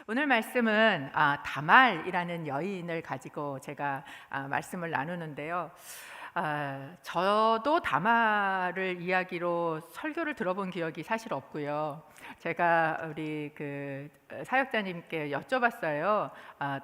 오늘 말씀은 다말이라는 여인을 가지고 제가 말씀을 나누는데요. 저도 다말을 이야기로 설교를 들어본 기억이 사실 없고요. 제가 우리 사역자님께 여쭤봤어요.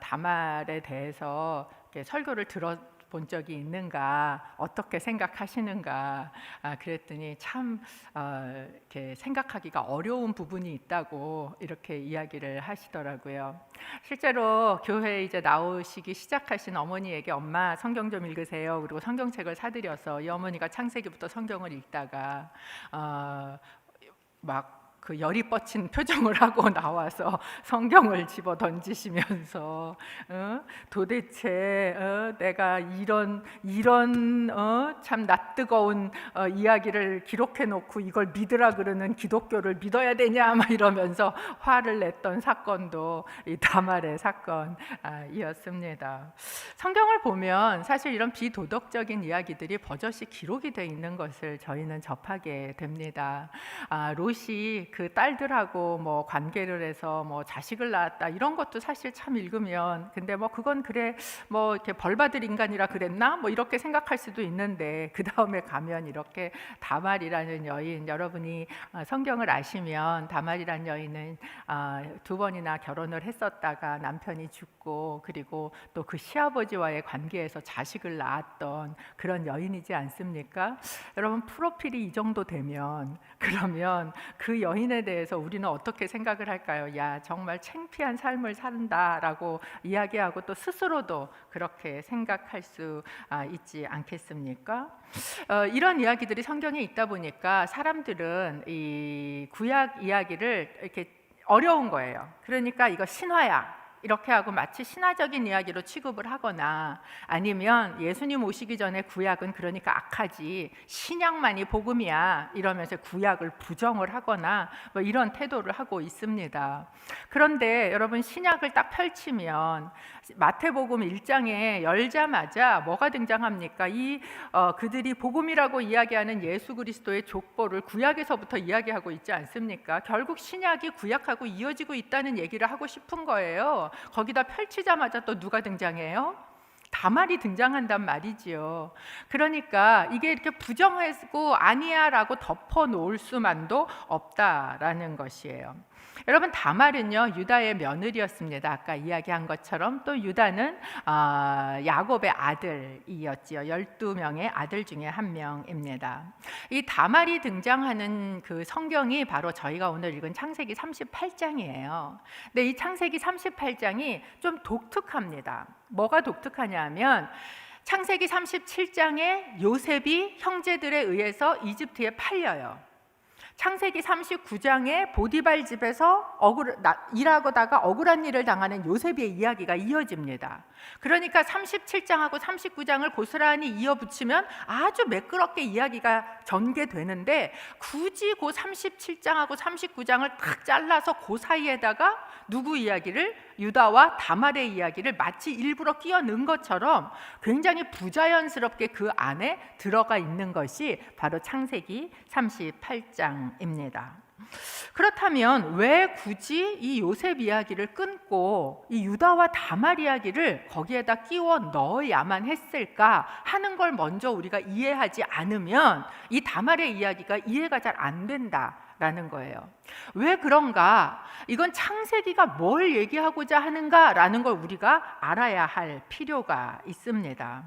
다말에 대해서 이렇게 설교를 들어본 적이 있는가, 어떻게 생각하시는가. 그랬더니 참 이렇게 생각하기가 어려운 부분이 있다고 이렇게 이야기를 하시더라고요. 실제로 교회에 이제 나오시기 시작하신 어머니에게 엄마 성경 좀 읽으세요. 그리고 성경책을 사드려서 이 어머니가 창세기부터 성경을 읽다가 막 그 열이 뻗친 표정을 하고 나와서 성경을 집어 던지시면서 도대체 내가 이런 참 낯뜨거운 이야기를 기록해 놓고 이걸 믿으라 그러는 기독교를 믿어야 되냐 막 이러면서 화를 냈던 사건도 이 다말의 사건이었습니다. 성경을 보면 사실 이런 비도덕적인 이야기들이 버젓이 기록이 되어 있는 것을 저희는 접하게 됩니다. 롯이 그 딸들하고 뭐 관계를 해서 뭐 자식을 낳았다 이런 것도 사실 참 읽으면 근데 뭐 그건 그래 뭐 이렇게 벌 받을 인간이라 그랬나 뭐 이렇게 생각할 수도 있는데 그 다음에 가면 이렇게 다말이라는 여인, 여러분이 성경을 아시면 다말이라는 여인은 두 번이나 결혼을 했었다가 남편이 죽고 그리고 또 그 시아버지와의 관계에서 자식을 낳았던 그런 여인이지 않습니까? 여러분 프로필이 이 정도 되면 그러면 그 여인에 대해서 우리는 어떻게 생각을 할까요? 야, 정말 창피한 삶을 산다라고 이야기하고 또 스스로도 그렇게 생각할 수 있지 않겠습니까? 이런 이야기들이 성경에 있다 보니까 사람들은 이 구약 이야기를 이렇게 어려운 거예요. 그러니까 이거 신화야 이렇게 하고 마치 신화적인 이야기로 취급을 하거나 아니면 예수님 오시기 전에 구약은 그러니까 악하지 신약만이 복음이야 이러면서 구약을 부정을 하거나 뭐 이런 태도를 하고 있습니다. 그런데 여러분 신약을 딱 펼치면 마태복음 1장에 열자마자 뭐가 등장합니까? 그들이 복음이라고 이야기하는 예수 그리스도의 족보를 구약에서부터 이야기하고 있지 않습니까? 결국 신약이 구약하고 이어지고 있다는 얘기를 하고 싶은 거예요. 거기다 펼치자마자 또 누가 등장해요? 다말이 등장한단 말이지요. 그러니까 이게 이렇게 부정하고 아니야라고 덮어놓을 수만도 없다라는 것이에요. 여러분 다말은요 유다의 며느리였습니다. 아까 이야기한 것처럼 또 유다는 야곱의 아들이었지요. 12명의 아들 중에 한 명입니다. 이 다말이 등장하는 그 성경이 바로 저희가 오늘 읽은 창세기 38장이에요. 근데 이 창세기 38장이 좀 독특합니다. 뭐가 독특하냐면 창세기 37장에 요셉이 형제들에 의해서 이집트에 팔려요. 창세기 39장에 보디발 집에서 일하다가 억울한 일을 당하는 요셉의 이야기가 이어집니다. 그러니까 37장하고 39장을 고스란히 이어붙이면 아주 매끄럽게 이야기가 전개되는데 굳이 그 37장하고 39장을 탁 잘라서 그 사이에다가 누구 이야기를? 유다와 다말의 이야기를 마치 일부러 끼워 넣은 것처럼 굉장히 부자연스럽게 그 안에 들어가 있는 것이 바로 창세기 38장입니다. 그렇다면 왜 굳이 이 요셉 이야기를 끊고 이 유다와 다말 이야기를 거기에다 끼워 넣어야만 했을까 하는 걸 먼저 우리가 이해하지 않으면 이 다말의 이야기가 이해가 잘 안 된다라는 거예요. 왜 그런가? 이건 창세기가 뭘 얘기하고자 하는가라는 걸 우리가 알아야 할 필요가 있습니다.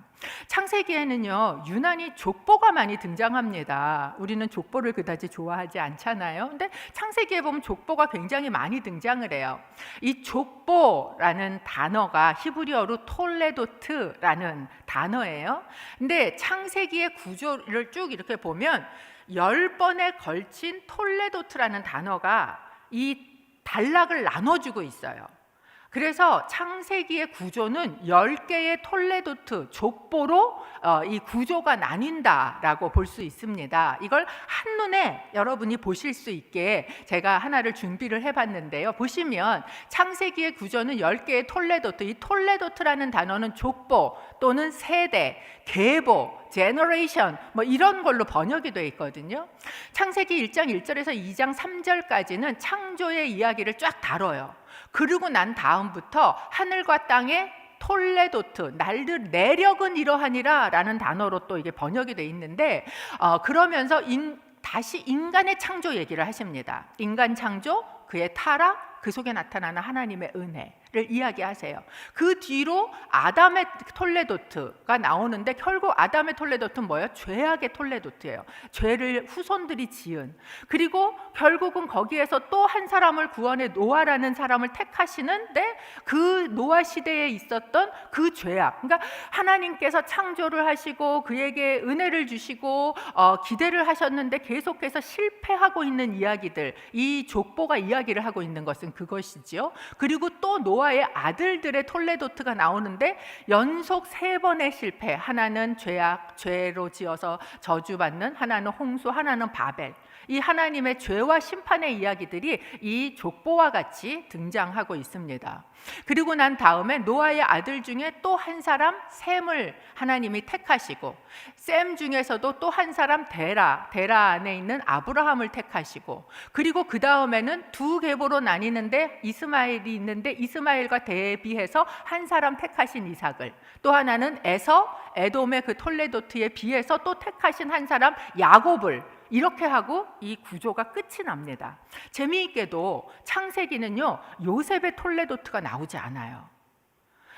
창세기에는요 유난히 족보가 많이 등장합니다. 우리는 족보를 그다지 좋아하지 않잖아요. 근데 창세기에 보면 족보가 굉장히 많이 등장을 해요. 이 족보라는 단어가 히브리어로 톨레도트라는 단어예요. 근데 창세기의 구조를 쭉 이렇게 보면 10번에 걸친 톨레도트라는 단어가 이 단락을 나눠주고 있어요. 그래서 창세기의 구조는 10개의 톨레도트, 족보로 이 구조가 나뉜다라고 볼 수 있습니다. 이걸 한눈에 여러분이 보실 수 있게 제가 하나를 준비를 해봤는데요. 보시면 창세기의 구조는 10개의 톨레도트, 이 톨레도트라는 단어는 족보 또는 세대, 계보, 제너레이션 뭐 이런 걸로 번역이 되어 있거든요. 창세기 1장 1절에서 2장 3절까지는 창조의 이야기를 쫙 다뤄요. 그러고 난 다음부터 하늘과 땅의 톨레도트, 내력은 이러하니라 라는 단어로 또 이게 번역이 돼 있는데, 그러면서 다시 인간의 창조 얘기를 하십니다. 인간 창조, 그의 타락, 그 속에 나타나는 하나님의 은혜를 이야기하세요. 그 뒤로 아담의 톨레도트가 나오는데, 결국 아담의 톨레도트는 뭐예요? 죄악의 톨레도트예요. 죄를 후손들이 지은. 그리고 결국은 거기에서 또 한 사람을 구원해, 노아라는 사람을 택하시는데, 그 노아 시대에 있었던 그 죄악, 그러니까 하나님께서 창조를 하시고 그에게 은혜를 주시고 기대를 하셨는데 계속해서 실패하고 있는 이야기들, 이 족보가 이야기를 하고 있는 것은 그것이지요. 그리고 또 노아의 아들들의 톨레도트가 나오는데, 연속 3번의 실패, 하나는 죄로 지어서 저주받는, 하나는 홍수, 하나는 바벨. 이 하나님의 죄와 심판의 이야기들이 이 족보와 같이 등장하고 있습니다. 그리고 난 다음에 노아의 아들 중에 또 한 사람 셈을 하나님이 택하시고, 셈 중에서도 또 한 사람 데라 안에 있는 아브라함을 택하시고, 그리고 그 다음에는 2계보로 나뉘는데 이스마엘이 있는데, 이스마엘과 대비해서 한 사람 택하신 이삭을, 또 하나는 에돔의 그 톨레도트에 비해서 또 택하신 한 사람 야곱을, 이렇게 하고 이 구조가 끝이 납니다. 재미있게도 창세기는요, 요셉의 톨레도트가 나오지 않아요.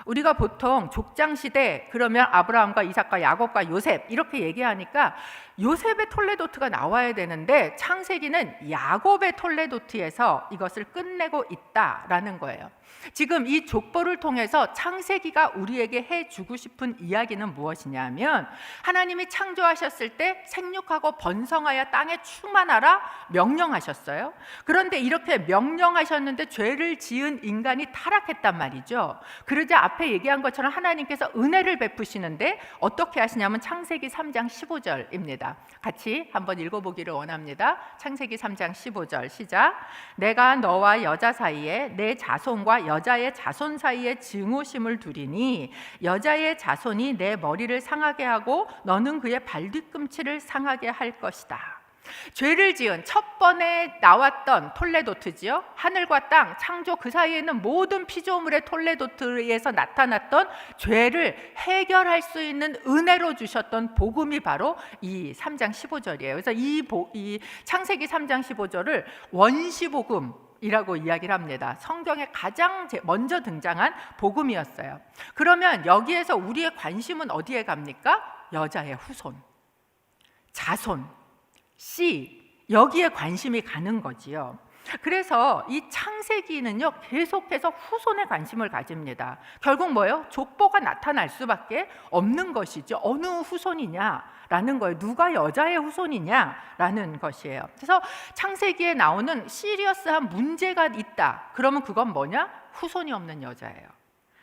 우리가 보통 족장시대 그러면 아브라함과 이삭과 야곱과 요셉 이렇게 얘기하니까 요셉의 톨레도트가 나와야 되는데, 창세기는 야곱의 톨레도트에서 이것을 끝내고 있다라는 거예요. 지금 이 족보를 통해서 창세기가 우리에게 해주고 싶은 이야기는 무엇이냐면, 하나님이 창조하셨을 때 생육하고 번성하여 땅에 충만하라 명령하셨어요. 그런데 이렇게 명령하셨는데 죄를 지은 인간이 타락했단 말이죠. 그러자 앞에 얘기한 것처럼 하나님께서 은혜를 베푸시는데 어떻게 하시냐면 창세기 3장 15절입니다. 같이 한번 읽어보기를 원합니다. 창세기 3장 15절 시작. 내가 너와 여자 사이에 내 자손과 여자의 자손 사이에 증오심을 두리니 여자의 자손이 내 머리를 상하게 하고 너는 그의 발뒤꿈치를 상하게 할 것이다. 죄를 지은 첫 번에 나왔던 톨레도트지요. 하늘과 땅 창조 그 사이에는 모든 피조물의 톨레도트에서 나타났던 죄를 해결할 수 있는 은혜로 주셨던 복음이 바로 이 3장 15절이에요. 그래서 이 창세기 3장 15절을 원시복음 이라고 이야기를 합니다. 성경에 가장 먼저 등장한 복음이었어요. 그러면 여기에서 우리의 관심은 어디에 갑니까? 여자의 후손, 자손, 씨, 여기에 관심이 가는 거지요. 그래서 이 창세기는요, 계속해서 후손에 관심을 가집니다. 결국 뭐예요? 족보가 나타날 수밖에 없는 것이죠. 어느 후손이냐라는 거예요. 누가 여자의 후손이냐라는 것이에요. 그래서 창세기에 나오는 시리어스한 문제가 있다. 그러면 그건 뭐냐? 후손이 없는 여자예요.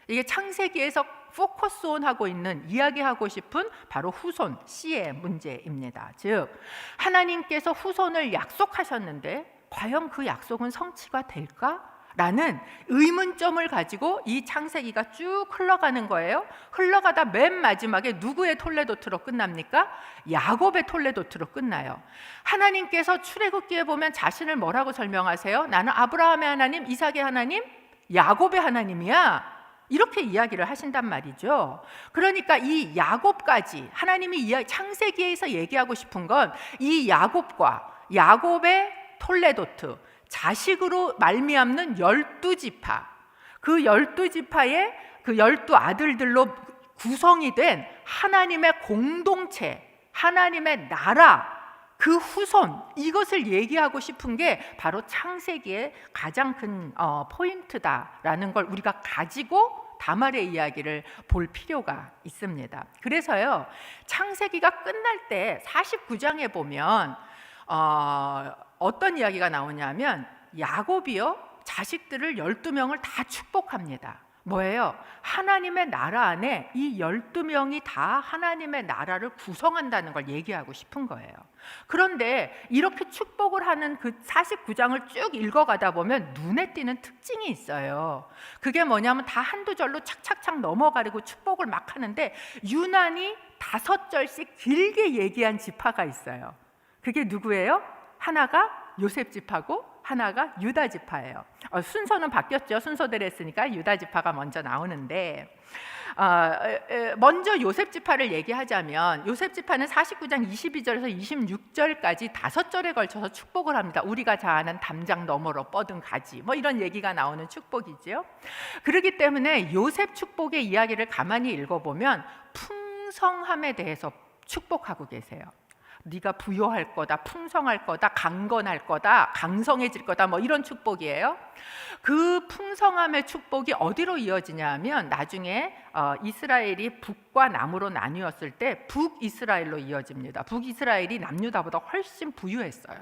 이게 창세기에서 포커스온하고 있는, 이야기하고 싶은 바로 후손, 씨의 문제입니다. 즉 하나님께서 후손을 약속하셨는데 과연 그 약속은 성취가 될까? 라는 의문점을 가지고 이 창세기가 쭉 흘러가는 거예요. 흘러가다 맨 마지막에 누구의 톨레도트로 끝납니까? 야곱의 톨레도트로 끝나요. 하나님께서 출애굽기에 보면 자신을 뭐라고 설명하세요? 나는 아브라함의 하나님, 이삭의 하나님, 야곱의 하나님이야, 이렇게 이야기를 하신단 말이죠. 그러니까 이 야곱까지 하나님이 창세기에서 얘기하고 싶은 건 이 야곱과 야곱의 톨레도트, 자식으로 말미암는 12지파, 그 12지파의 그 12아들들로 구성이 된 하나님의 공동체, 하나님의 나라, 그 후손, 이것을 얘기하고 싶은 게 바로 창세기의 가장 큰 포인트다라는 걸 우리가 가지고 다말의 이야기를 볼 필요가 있습니다. 그래서요, 창세기가 끝날 때 49장에 보면 어떤 이야기가 나오냐면 야곱이요, 자식들을 12명을 다 축복합니다. 뭐예요? 하나님의 나라 안에 이 12명이 다 하나님의 나라를 구성한다는 걸 얘기하고 싶은 거예요. 그런데 이렇게 축복을 하는 그 49장을 쭉 읽어가다 보면 눈에 띄는 특징이 있어요. 그게 뭐냐면 다 한두 절로 착착착 넘어가려고 축복을 막 하는데 유난히 5절씩 길게 얘기한 지파가 있어요. 그게 누구예요? 하나가 요셉 지파고 하나가 유다 지파예요. 순서는 바뀌었죠. 순서대로 했으니까 유다 지파가 먼저 나오는데, 먼저 요셉 지파를 얘기하자면 요셉 지파는 49장 22절에서 26절까지 5절에 걸쳐서 축복을 합니다. 우리가 잘 아는 담장 너머로 뻗은 가지, 뭐 이런 얘기가 나오는 축복이죠. 그렇기 때문에 요셉 축복의 이야기를 가만히 읽어보면 풍성함에 대해서 축복하고 계세요. 네가 부여할 거다, 풍성할 거다, 강건할 거다, 강성해질 거다, 뭐 이런 축복이에요. 그 풍성함의 축복이 어디로 이어지냐 하면 나중에 이스라엘이 북과 남으로 나뉘었을 때 북이스라엘로 이어집니다. 북이스라엘이 남유다보다 훨씬 부유했어요.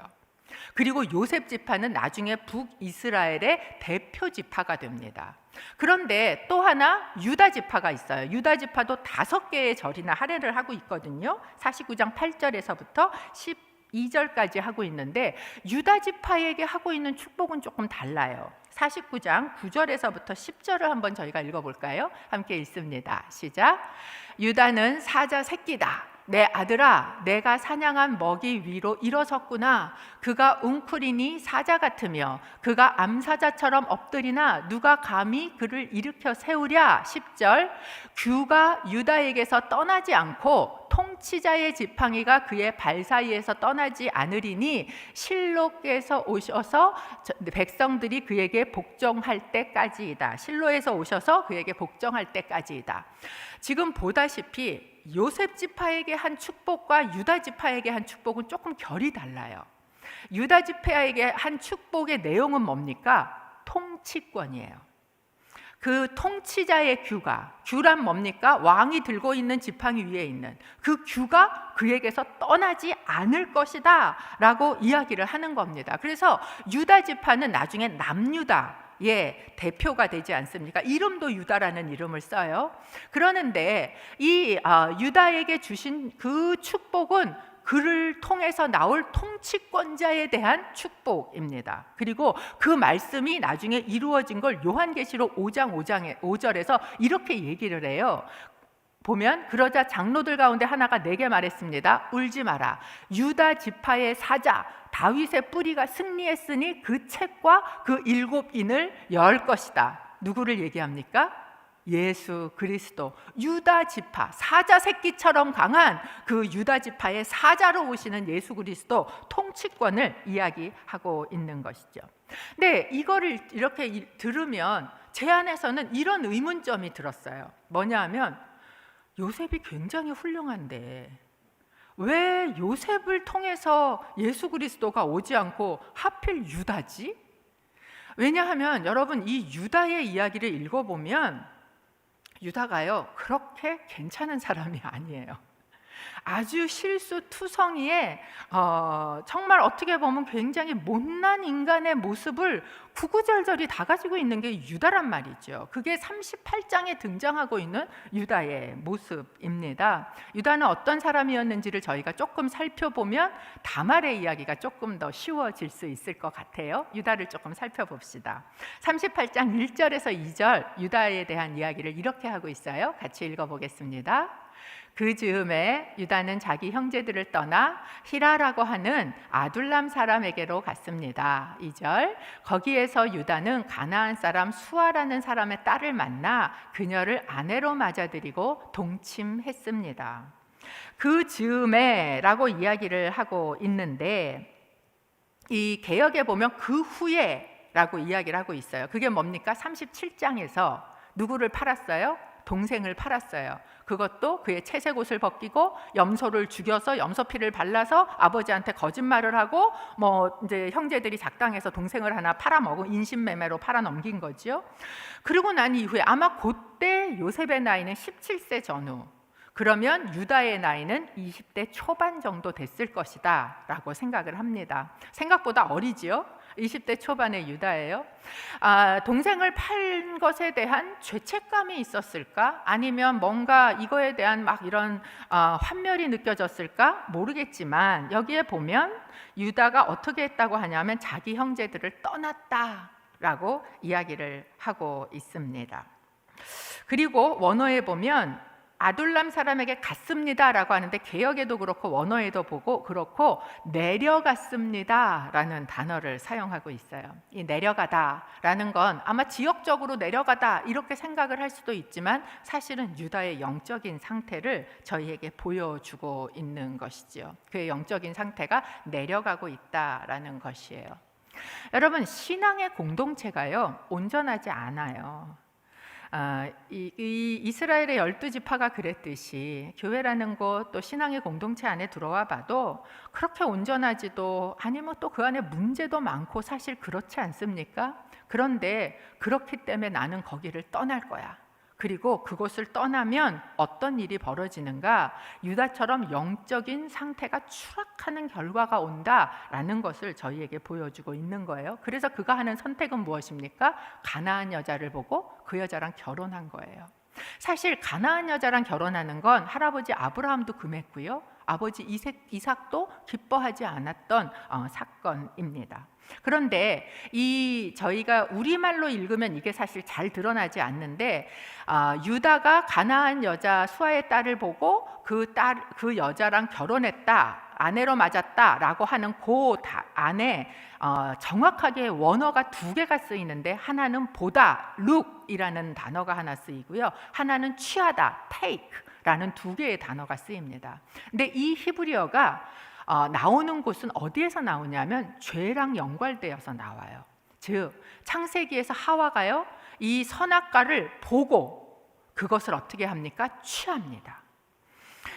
그리고 요셉 지파는 나중에 북이스라엘의 대표 지파가 됩니다. 그런데 또 하나 유다 지파가 있어요. 유다 지파도 5개의 절이나 할애를 하고 있거든요. 49장 8절에서부터 12절까지 하고 있는데 유다 지파에게 하고 있는 축복은 조금 달라요. 49장 9절에서부터 10절을 한번 저희가 읽어볼까요? 함께 읽습니다. 시작. 유다는 사자 새끼다. 내 아들아, 내가 사냥한 먹이 위로 일어섰구나. 그가 웅크리니 사자 같으며 그가 암사자처럼 엎드리나 누가 감히 그를 일으켜 세우랴. 10절. 규가 유다에게서 떠나지 않고 통치자의 지팡이가 그의 발 사이에서 떠나지 않으리니 실로께서 오셔서 백성들이 그에게 복종할 때까지이다. 실로에서 오셔서 그에게 복종할 때까지이다. 지금 보다시피 요셉 지파에게 한 축복과 유다 지파에게 한 축복은 조금 결이 달라요. 유다 지파에게 한 축복의 내용은 뭡니까? 통치권이에요. 그 통치자의 규란 뭡니까? 왕이 들고 있는 지팡이 위에 있는 그 규가 그에게서 떠나지 않을 것이다 라고 이야기를 하는 겁니다. 그래서 유다 지파는 나중에 남유다의 대표가 되지 않습니까? 이름도 유다라는 이름을 써요. 그러는데 이 유다에게 주신 그 축복은 그를 통해서 나올 통치권자에 대한 축복입니다. 그리고 그 말씀이 나중에 이루어진 걸 요한계시록 5장 5절에서 이렇게 얘기를 해요. 보면 그러자 장로들 가운데 하나가 내게 말했습니다. 울지 마라. 유다 지파의 사자 다윗의 뿌리가 승리했으니 그 책과 그 7인을 열 것이다. 누구를 얘기합니까? 예수 그리스도. 유다 지파, 사자 새끼처럼 강한 그 유다 지파의 사자로 오시는 예수 그리스도 통치권을 이야기하고 있는 것이죠. 근데 이거를 이렇게 들으면 제 안에서는 이런 의문점이 들었어요. 뭐냐 하면 요셉이 굉장히 훌륭한데 왜 요셉을 통해서 예수 그리스도가 오지 않고 하필 유다지? 왜냐하면 여러분 이 유다의 이야기를 읽어보면 유다가요 그렇게 괜찮은 사람이 아니에요. 아주 실수투성이의 정말 어떻게 보면 굉장히 못난 인간의 모습을 구구절절히 다 가지고 있는 게 유다란 말이죠. 그게 38장에 등장하고 있는 유다의 모습입니다. 유다는 어떤 사람이었는지를 저희가 조금 살펴보면 다말의 이야기가 조금 더 쉬워질 수 있을 것 같아요. 유다를 조금 살펴봅시다. 38장 1절에서 2절 유다에 대한 이야기를 이렇게 하고 있어요. 같이 읽어보겠습니다. 그 즈음에 유다는 자기 형제들을 떠나 히라라고 하는 아둘람 사람에게로 갔습니다. 2절. 거기에서 유다는 가나안 사람 수아라는 사람의 딸을 만나 그녀를 아내로 맞아들이고 동침했습니다. 그 즈음에 라고 이야기를 하고 있는데 이 개역에 보면 그 후에 라고 이야기를 하고 있어요. 그게 뭡니까? 37장에서 누구를 팔았어요? 동생을 팔았어요. 그것도 그의 채색 옷을 벗기고 염소를 죽여서 염소 피를 발라서 아버지한테 거짓말을 하고 뭐 이제 형제들이 작당해서 동생을 하나 팔아먹은 인신매매로 팔아넘긴 거죠. 그리고 난 이후에 아마 그때 요셉의 나이는 17세 전후, 그러면 유다의 나이는 20대 초반 정도 됐을 것이다 라고 생각을 합니다. 생각보다 어리지요. 20대 초반의 유다예요. 동생을 팔 것에 대한 죄책감이 있었을까? 아니면 뭔가 이거에 대한 막 이런 환멸이 느껴졌을까? 모르겠지만 여기에 보면 유다가 어떻게 했다고 하냐면 자기 형제들을 떠났다라고 이야기를 하고 있습니다. 그리고 원어에 보면 아둘람 사람에게 갔습니다라고 하는데 개역에도 그렇고 원어에도 보고 그렇고 내려갔습니다라는 단어를 사용하고 있어요. 이 내려가다라는 건 아마 지역적으로 내려가다 이렇게 생각을 할 수도 있지만 사실은 유다의 영적인 상태를 저희에게 보여주고 있는 것이지요. 그의 영적인 상태가 내려가고 있다라는 것이에요. 여러분, 신앙의 공동체가요 온전하지 않아요. 이 이스라엘의 12지파가 그랬듯이 교회라는 곳 또 신앙의 공동체 안에 들어와 봐도 그렇게 온전하지도 아니면 또 그 안에 문제도 많고 사실 그렇지 않습니까? 그런데 그렇기 때문에 나는 거기를 떠날 거야. 그리고 그곳을 떠나면 어떤 일이 벌어지는가? 유다처럼 영적인 상태가 추락하는 결과가 온다라는 것을 저희에게 보여주고 있는 거예요. 그래서 그가 하는 선택은 무엇입니까? 가나안 여자를 보고 그 여자랑 결혼한 거예요. 사실 가나안 여자랑 결혼하는 건 할아버지 아브라함도 금했고요, 아버지 이삭도 기뻐하지 않았던 사건입니다. 그런데 저희가 우리말로 읽으면 이게 사실 잘 드러나지 않는데 유다가 가나안 여자 수아의 딸을 보고 그 여자랑 결혼했다, 아내로 맞았다라고 하는 그 안에 정확하게 원어가 두 개가 쓰이는데 하나는 보다, look이라는 단어가 하나 쓰이고요, 하나는 취하다, take라는 두 개의 단어가 쓰입니다. 근데 이 히브리어가 나오는 곳은 어디에서 나오냐면 죄랑 연관되어서 나와요. 즉 창세기에서 하와가요 이 선악과를 보고 그것을 어떻게 합니까? 취합니다.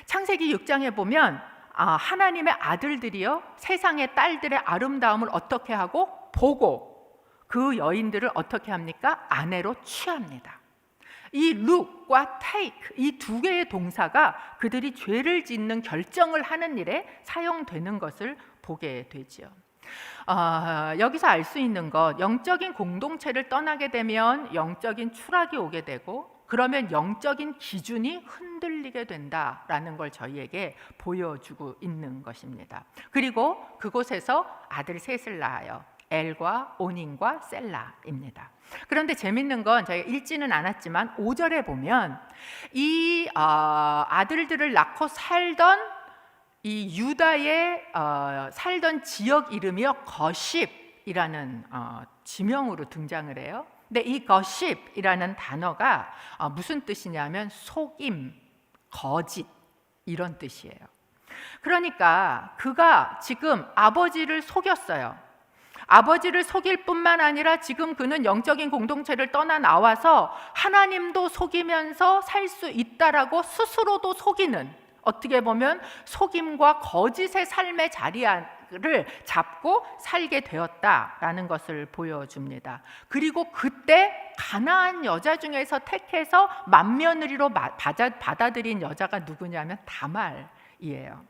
창세기 6장에 보면 하나님의 아들들이요 세상의 딸들의 아름다움을 어떻게 하고 보고 그 여인들을 어떻게 합니까? 아내로 취합니다. 이 look과 take 이 두 개의 동사가 그들이 죄를 짓는 결정을 하는 일에 사용되는 것을 보게 되지요. 여기서 알 수 있는 것, 영적인 공동체를 떠나게 되면 영적인 추락이 오게 되고 그러면 영적인 기준이 흔들리게 된다라는 걸 저희에게 보여주고 있는 것입니다. 그리고 그곳에서 아들 셋을 낳아요. 엘과 오닌과 셀라입니다. 그런데 재밌는 건 저희가 읽지는 않았지만 5절에 보면 이 아들들을 낳고 살던 이 유다의 살던 지역 이름이요 거십이라는 지명으로 등장을 해요. 근데 이 거십이라는 단어가 무슨 뜻이냐면 속임, 거짓 이런 뜻이에요. 그러니까 그가 지금 아버지를 속였어요. 아버지를 속일 뿐만 아니라 지금 그는 영적인 공동체를 떠나 나와서 하나님도 속이면서 살 수 있다라고 스스로도 속이는, 어떻게 보면 속임과 거짓의 삶의 자리를 잡고 살게 되었다라는 것을 보여줍니다. 그리고 그때 가나안 여자 중에서 택해서 맏며느리로 받아들인 여자가 누구냐면 다말이에요.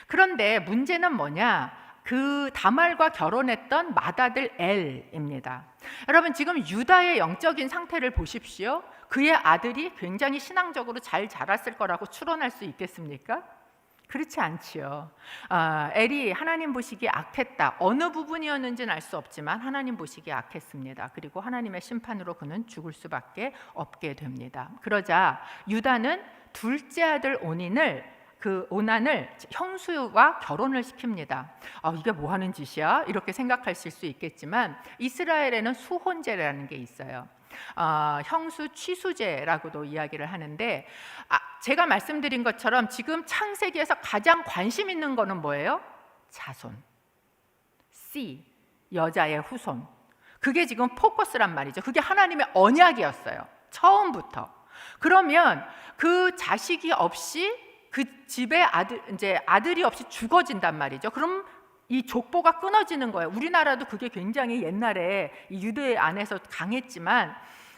그런데 문제는 뭐냐? 그 다말과 결혼했던 맏아들 엘입니다. 여러분 지금 유다의 영적인 상태를 보십시오. 그의 아들이 굉장히 신앙적으로 잘 자랐을 거라고 추론할 수 있겠습니까? 그렇지 않지요. 엘이 하나님 보시기에 악했다. 어느 부분이었는지는 알 수 없지만 하나님 보시기에 악했습니다. 그리고 하나님의 심판으로 그는 죽을 수밖에 없게 됩니다. 그러자 유다는 둘째 아들 오난을 형수와 결혼을 시킵니다. 이게 뭐 하는 짓이야? 이렇게 생각하실 수 있겠지만 이스라엘에는 수혼제라는 게 있어요. 형수 취수제라고도 이야기를 하는데 제가 말씀드린 것처럼 지금 창세기에서 가장 관심 있는 거는 뭐예요? 자손, 씨, 여자의 후손. 그게 지금 포커스란 말이죠. 그게 하나님의 언약이었어요. 처음부터. 그러면 그 자식이 없이 그 집에 아들이 없이 죽어진단 말이죠. 그럼 이 족보가 끊어지는 거예요. 우리나라도 그게 굉장히 옛날에 이 유대 안에서 강했지만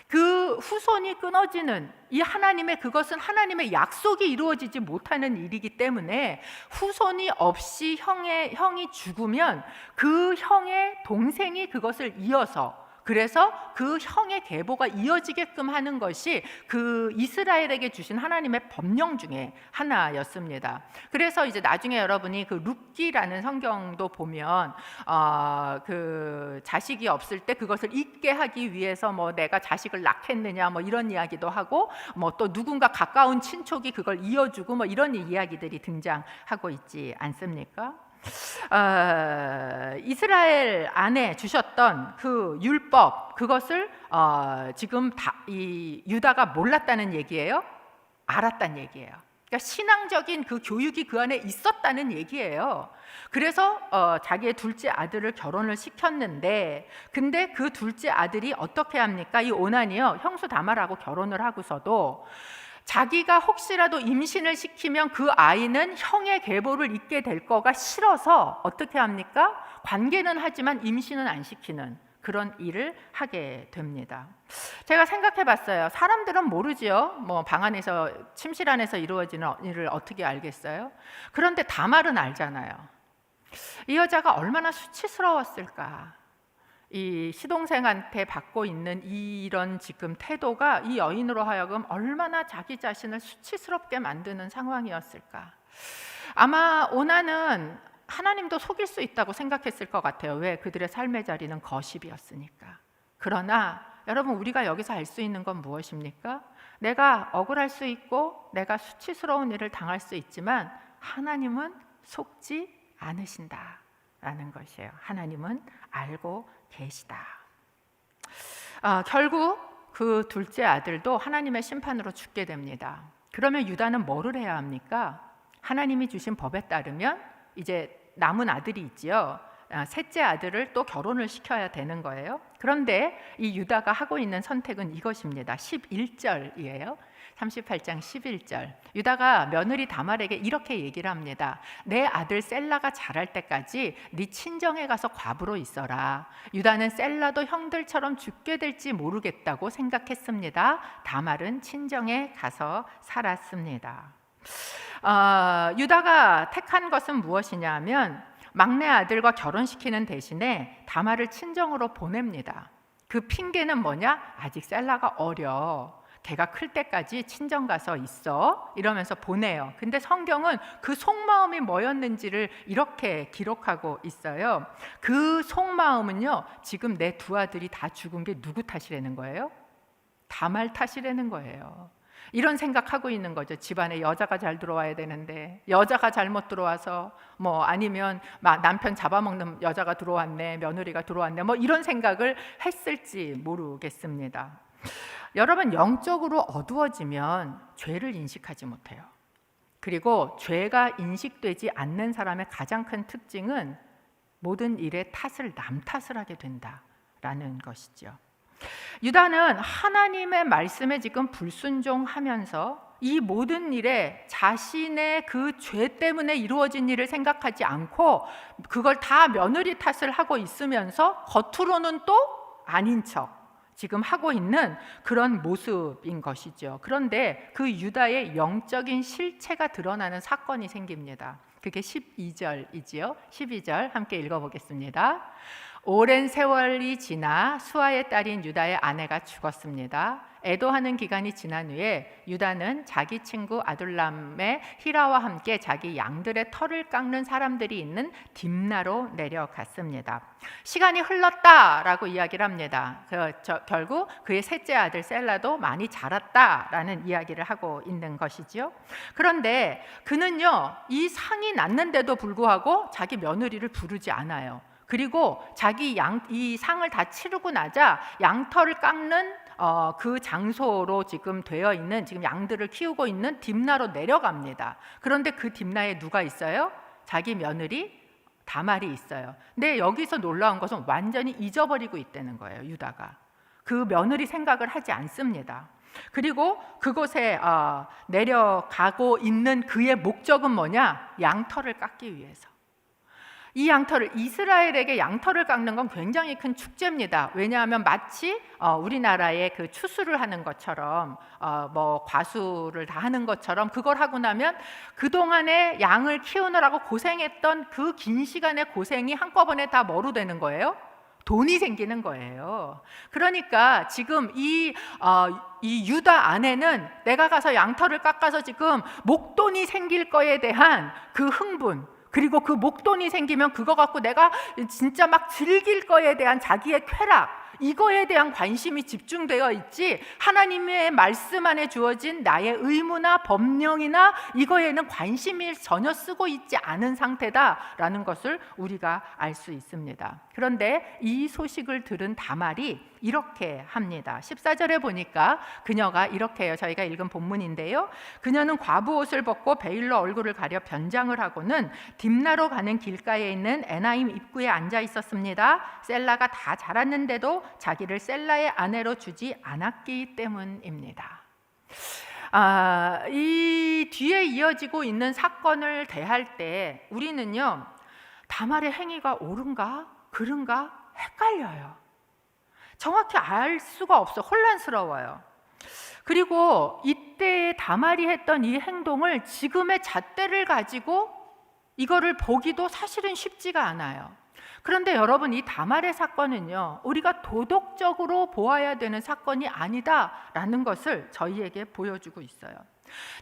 그 후손이 끊어지는 이 하나님의 그것은 하나님의 약속이 이루어지지 못하는 일이기 때문에 후손이 없이 형이 죽으면 그 형의 동생이 그것을 이어서 그래서 그 형의 계보가 이어지게끔 하는 것이 그 이스라엘에게 주신 하나님의 법령 중에 하나였습니다. 그래서 이제 나중에 여러분이 그 룻기라는 성경도 보면 그 자식이 없을 때 그것을 잊게 하기 위해서 뭐 내가 자식을 낳겠느냐 뭐 이런 이야기도 하고, 뭐 또 누군가 가까운 친족이 그걸 이어주고 뭐 이런 이야기들이 등장하고 있지 않습니까? 이스라엘 안에 주셨던 그 율법, 그것을 지금 이 유다가 몰랐다는 얘기예요? 알았다는 얘기예요. 그러니까 신앙적인 그 교육이 그 안에 있었다는 얘기예요. 그래서 자기의 둘째 아들을 결혼을 시켰는데, 근데 그 둘째 아들이 어떻게 합니까? 이 오난이요, 형수 다말하고 결혼을 하고서도 자기가 혹시라도 임신을 시키면 그 아이는 형의 계보를 잇게 될 거가 싫어서 어떻게 합니까? 관계는 하지만 임신은 안 시키는 그런 일을 하게 됩니다. 제가 생각해 봤어요. 사람들은 모르지요. 뭐 방 안에서, 침실 안에서 이루어지는 일을 어떻게 알겠어요? 그런데 다말은 알잖아요. 이 여자가 얼마나 수치스러웠을까. 이 시동생한테 받고 있는 이런 지금 태도가 이 여인으로 하여금 얼마나 자기 자신을 수치스럽게 만드는 상황이었을까. 아마 오나는 하나님도 속일 수 있다고 생각했을 것 같아요. 왜? 그들의 삶의 자리는 거십이었으니까. 그러나 여러분, 우리가 여기서 알 수 있는 건 무엇입니까? 내가 억울할 수 있고 내가 수치스러운 일을 당할 수 있지만 하나님은 속지 않으신다라는 것이에요. 하나님은 알고 계시다. 결국 그 둘째 아들도 하나님의 심판으로 죽게 됩니다. 그러면 유다는 뭐를 해야 합니까? 하나님이 주신 법에 따르면 이제 남은 아들이 있지요. 셋째 아들을 또 결혼을 시켜야 되는 거예요. 그런데 이 유다가 하고 있는 선택은 이것입니다. 11절이에요. 38장 11절. 유다가 며느리 다말에게 이렇게 얘기를 합니다. 내 아들 셀라가 자랄 때까지 네 친정에 가서 과부로 있어라. 유다는 셀라도 형들처럼 죽게 될지 모르겠다고 생각했습니다. 다말은 친정에 가서 살았습니다. 유다가 택한 것은 무엇이냐 하면 막내 아들과 결혼시키는 대신에 다말을 친정으로 보냅니다. 그 핑계는 뭐냐? 아직 셀라가 어려. 걔가 클 때까지 친정 가서 있어. 이러면서 보내요. 근데 성경은 그 속마음이 뭐였는지를 이렇게 기록하고 있어요. 그 속마음은요, 지금 내 두 아들이 다 죽은 게 누구 탓이라는 거예요? 다말 탓이라는 거예요. 이런 생각하고 있는 거죠. 집안에 여자가 잘 들어와야 되는데 여자가 잘못 들어와서, 뭐 아니면 남편 잡아먹는 여자가 들어왔네, 며느리가 들어왔네, 뭐 이런 생각을 했을지 모르겠습니다. 여러분, 영적으로 어두워지면 죄를 인식하지 못해요. 그리고 죄가 인식되지 않는 사람의 가장 큰 특징은 모든 일에 탓을 남 탓을 하게 된다라는 것이죠. 유다는 하나님의 말씀에 지금 불순종하면서 이 모든 일에 자신의 그 죄 때문에 이루어진 일을 생각하지 않고 그걸 다 며느리 탓을 하고 있으면서 겉으로는 또 아닌 척 지금 하고 있는 그런 모습인 것이죠. 그런데 그 유다의 영적인 실체가 드러나는 사건이 생깁니다. 그게 12절이지요. 12절 함께 읽어보겠습니다. 오랜 세월이 지나 수아의 딸인 유다의 아내가 죽었습니다. 애도하는 기간이 지난 후에 유다는 자기 친구 아둘람의 히라와 함께 자기 양들의 털을 깎는 사람들이 있는 딥나로 내려갔습니다. 시간이 흘렀다라고 이야기를 합니다. 결국 그의 셋째 아들 셀라도 많이 자랐다라는 이야기를 하고 있는 것이죠. 그런데 그는요, 이 상이 났는데도 불구하고 자기 며느리를 부르지 않아요. 그리고 자기 이 상을 다 치르고 나자 양털을 깎는 그 장소로 지금 되어 있는, 지금 양들을 키우고 있는 딥나로 내려갑니다. 그런데 그 딥나에 누가 있어요? 자기 며느리 다말이 있어요. 근데 여기서 놀라운 것은 완전히 잊어버리고 있다는 거예요. 유다가 그 며느리 생각을 하지 않습니다. 그리고 그곳에 내려가고 있는 그의 목적은 뭐냐? 양털을 깎기 위해서. 이 양털을, 이스라엘에게 양털을 깎는 건 굉장히 큰 축제입니다. 왜냐하면 마치 우리나라의 그 추수를 하는 것처럼, 뭐 과수를 다 하는 것처럼 그걸 하고 나면 그동안에 양을 키우느라고 고생했던 그 긴 시간의 고생이 한꺼번에 다 뭐로 되는 거예요? 돈이 생기는 거예요. 그러니까 지금 이 유다 안에는 내가 가서 양털을 깎아서 지금 목돈이 생길 거에 대한 그 흥분, 그리고 그 목돈이 생기면 그거 갖고 내가 진짜 막 즐길 거에 대한 자기의 쾌락, 이거에 대한 관심이 집중되어 있지, 하나님의 말씀 안에 주어진 나의 의무나 법령이나 이거에는 관심이 전혀 쓰고 있지 않은 상태다라는 것을 우리가 알 수 있습니다. 그런데 이 소식을 들은 다말이 이렇게 합니다. 14절에 보니까 그녀가 이렇게 해요. 저희가 읽은 본문인데요. 그녀는 과부 옷을 벗고 베일로 얼굴을 가려 변장을 하고는 딥나로 가는 길가에 있는 에나임 입구에 앉아 있었습니다. 셀라가 다 자랐는데도 자기를 셀라의 아내로 주지 않았기 때문입니다. 이 뒤에 이어지고 있는 사건을 대할 때 우리는요, 다말의 행위가 옳은가 그른가 헷갈려요. 정확히 알 수가 없어. 혼란스러워요. 그리고 이때 다말이 했던 이 행동을 지금의 잣대를 가지고 이거를 보기도 사실은 쉽지가 않아요. 그런데 여러분, 이 다말의 사건은요, 우리가 도덕적으로 보아야 되는 사건이 아니다라는 것을 저희에게 보여주고 있어요.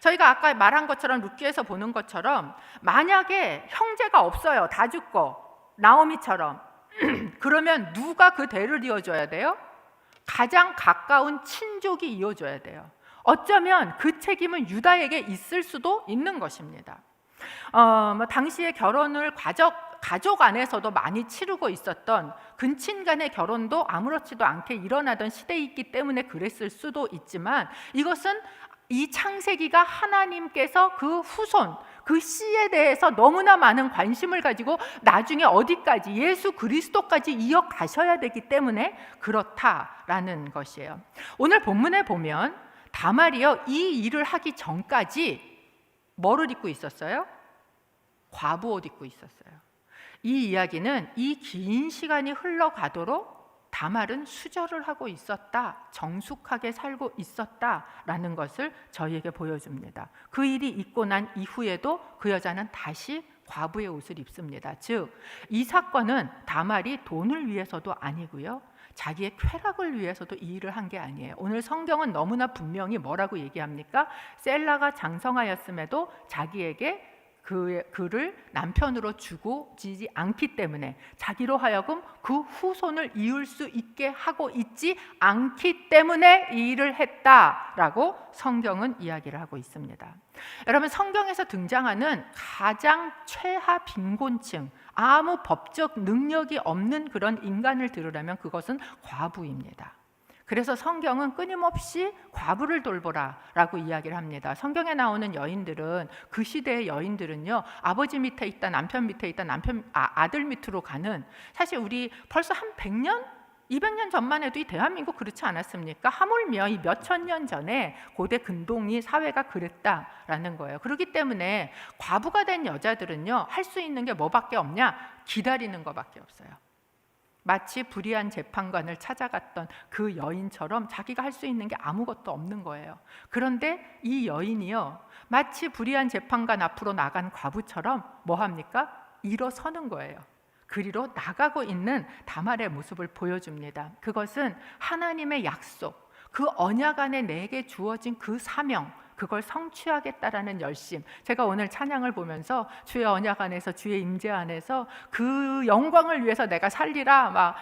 저희가 아까 말한 것처럼, 룻기에서 보는 것처럼, 만약에 형제가 없어요, 다 죽고, 나오미처럼 그러면 누가 그 대를 이어줘야 돼요? 가장 가까운 친족이 이어줘야 돼요. 어쩌면 그 책임은 유다에게 있을 수도 있는 것입니다. 당시에 결혼을 가족 안에서도 많이 치르고 있었던 근친 간의 결혼도 아무렇지도 않게 일어나던 시대이기 때문에 그랬을 수도 있지만, 이것은 이 창세기가 하나님께서 그 후손, 그 씨에 대해서 너무나 많은 관심을 가지고 나중에 어디까지, 예수 그리스도까지 이어가셔야 되기 때문에 그렇다라는 것이에요. 오늘 본문에 보면 다말이요, 이 일을 하기 전까지 뭐를 입고 있었어요? 과부 옷 입고 있었어요. 이 이야기는 이 긴 시간이 흘러가도록 다말은 수절을 하고 있었다, 정숙하게 살고 있었다라는 것을 저희에게 보여줍니다. 그 일이 있고 난 이후에도 그 여자는 다시 과부의 옷을 입습니다. 즉, 이 사건은 다말이 돈을 위해서도 아니고요, 자기의 쾌락을 위해서도 이 일을 한 게 아니에요. 오늘 성경은 너무나 분명히 뭐라고 얘기합니까? 셀라가 장성하였음에도 자기에게 그를 남편으로 주고지지 않기 때문에, 자기로 하여금 그 후손을 이을 수 있게 하고 있지 않기 때문에 이 일을 했다라고 성경은 이야기를 하고 있습니다. 여러분, 성경에서 등장하는 가장 최하 빈곤층, 아무 법적 능력이 없는 그런 인간을 들으려면 그것은 과부입니다. 그래서 성경은 끊임없이 과부를 돌보라 라고 이야기를 합니다. 성경에 나오는 여인들은, 그 시대의 여인들은요, 아버지 밑에 있다, 남편 밑에 있다, 아들 밑으로 가는, 사실 우리 벌써 한 100년? 200년 전만 해도 이 대한민국 그렇지 않았습니까? 하물며 이 몇천 년 전에 고대 근동이 사회가 그랬다라는 거예요. 그렇기 때문에 과부가 된 여자들은요, 할 수 있는 게 뭐밖에 없냐? 기다리는 것밖에 없어요. 마치 불의한 재판관을 찾아갔던 그 여인처럼 자기가 할 수 있는 게 아무것도 없는 거예요. 그런데 이 여인이요, 마치 불의한 재판관 앞으로 나간 과부처럼 뭐 합니까? 일어서는 거예요. 그리로 나가고 있는 다말의 모습을 보여줍니다. 그것은 하나님의 약속, 그 언약 안에 내게 주어진 그 사명, 그걸 성취하겠다라는 열심. 제가 오늘 찬양을 보면서 주의 언약 안에서, 주의 임재 안에서 그 영광을 위해서 내가 살리라,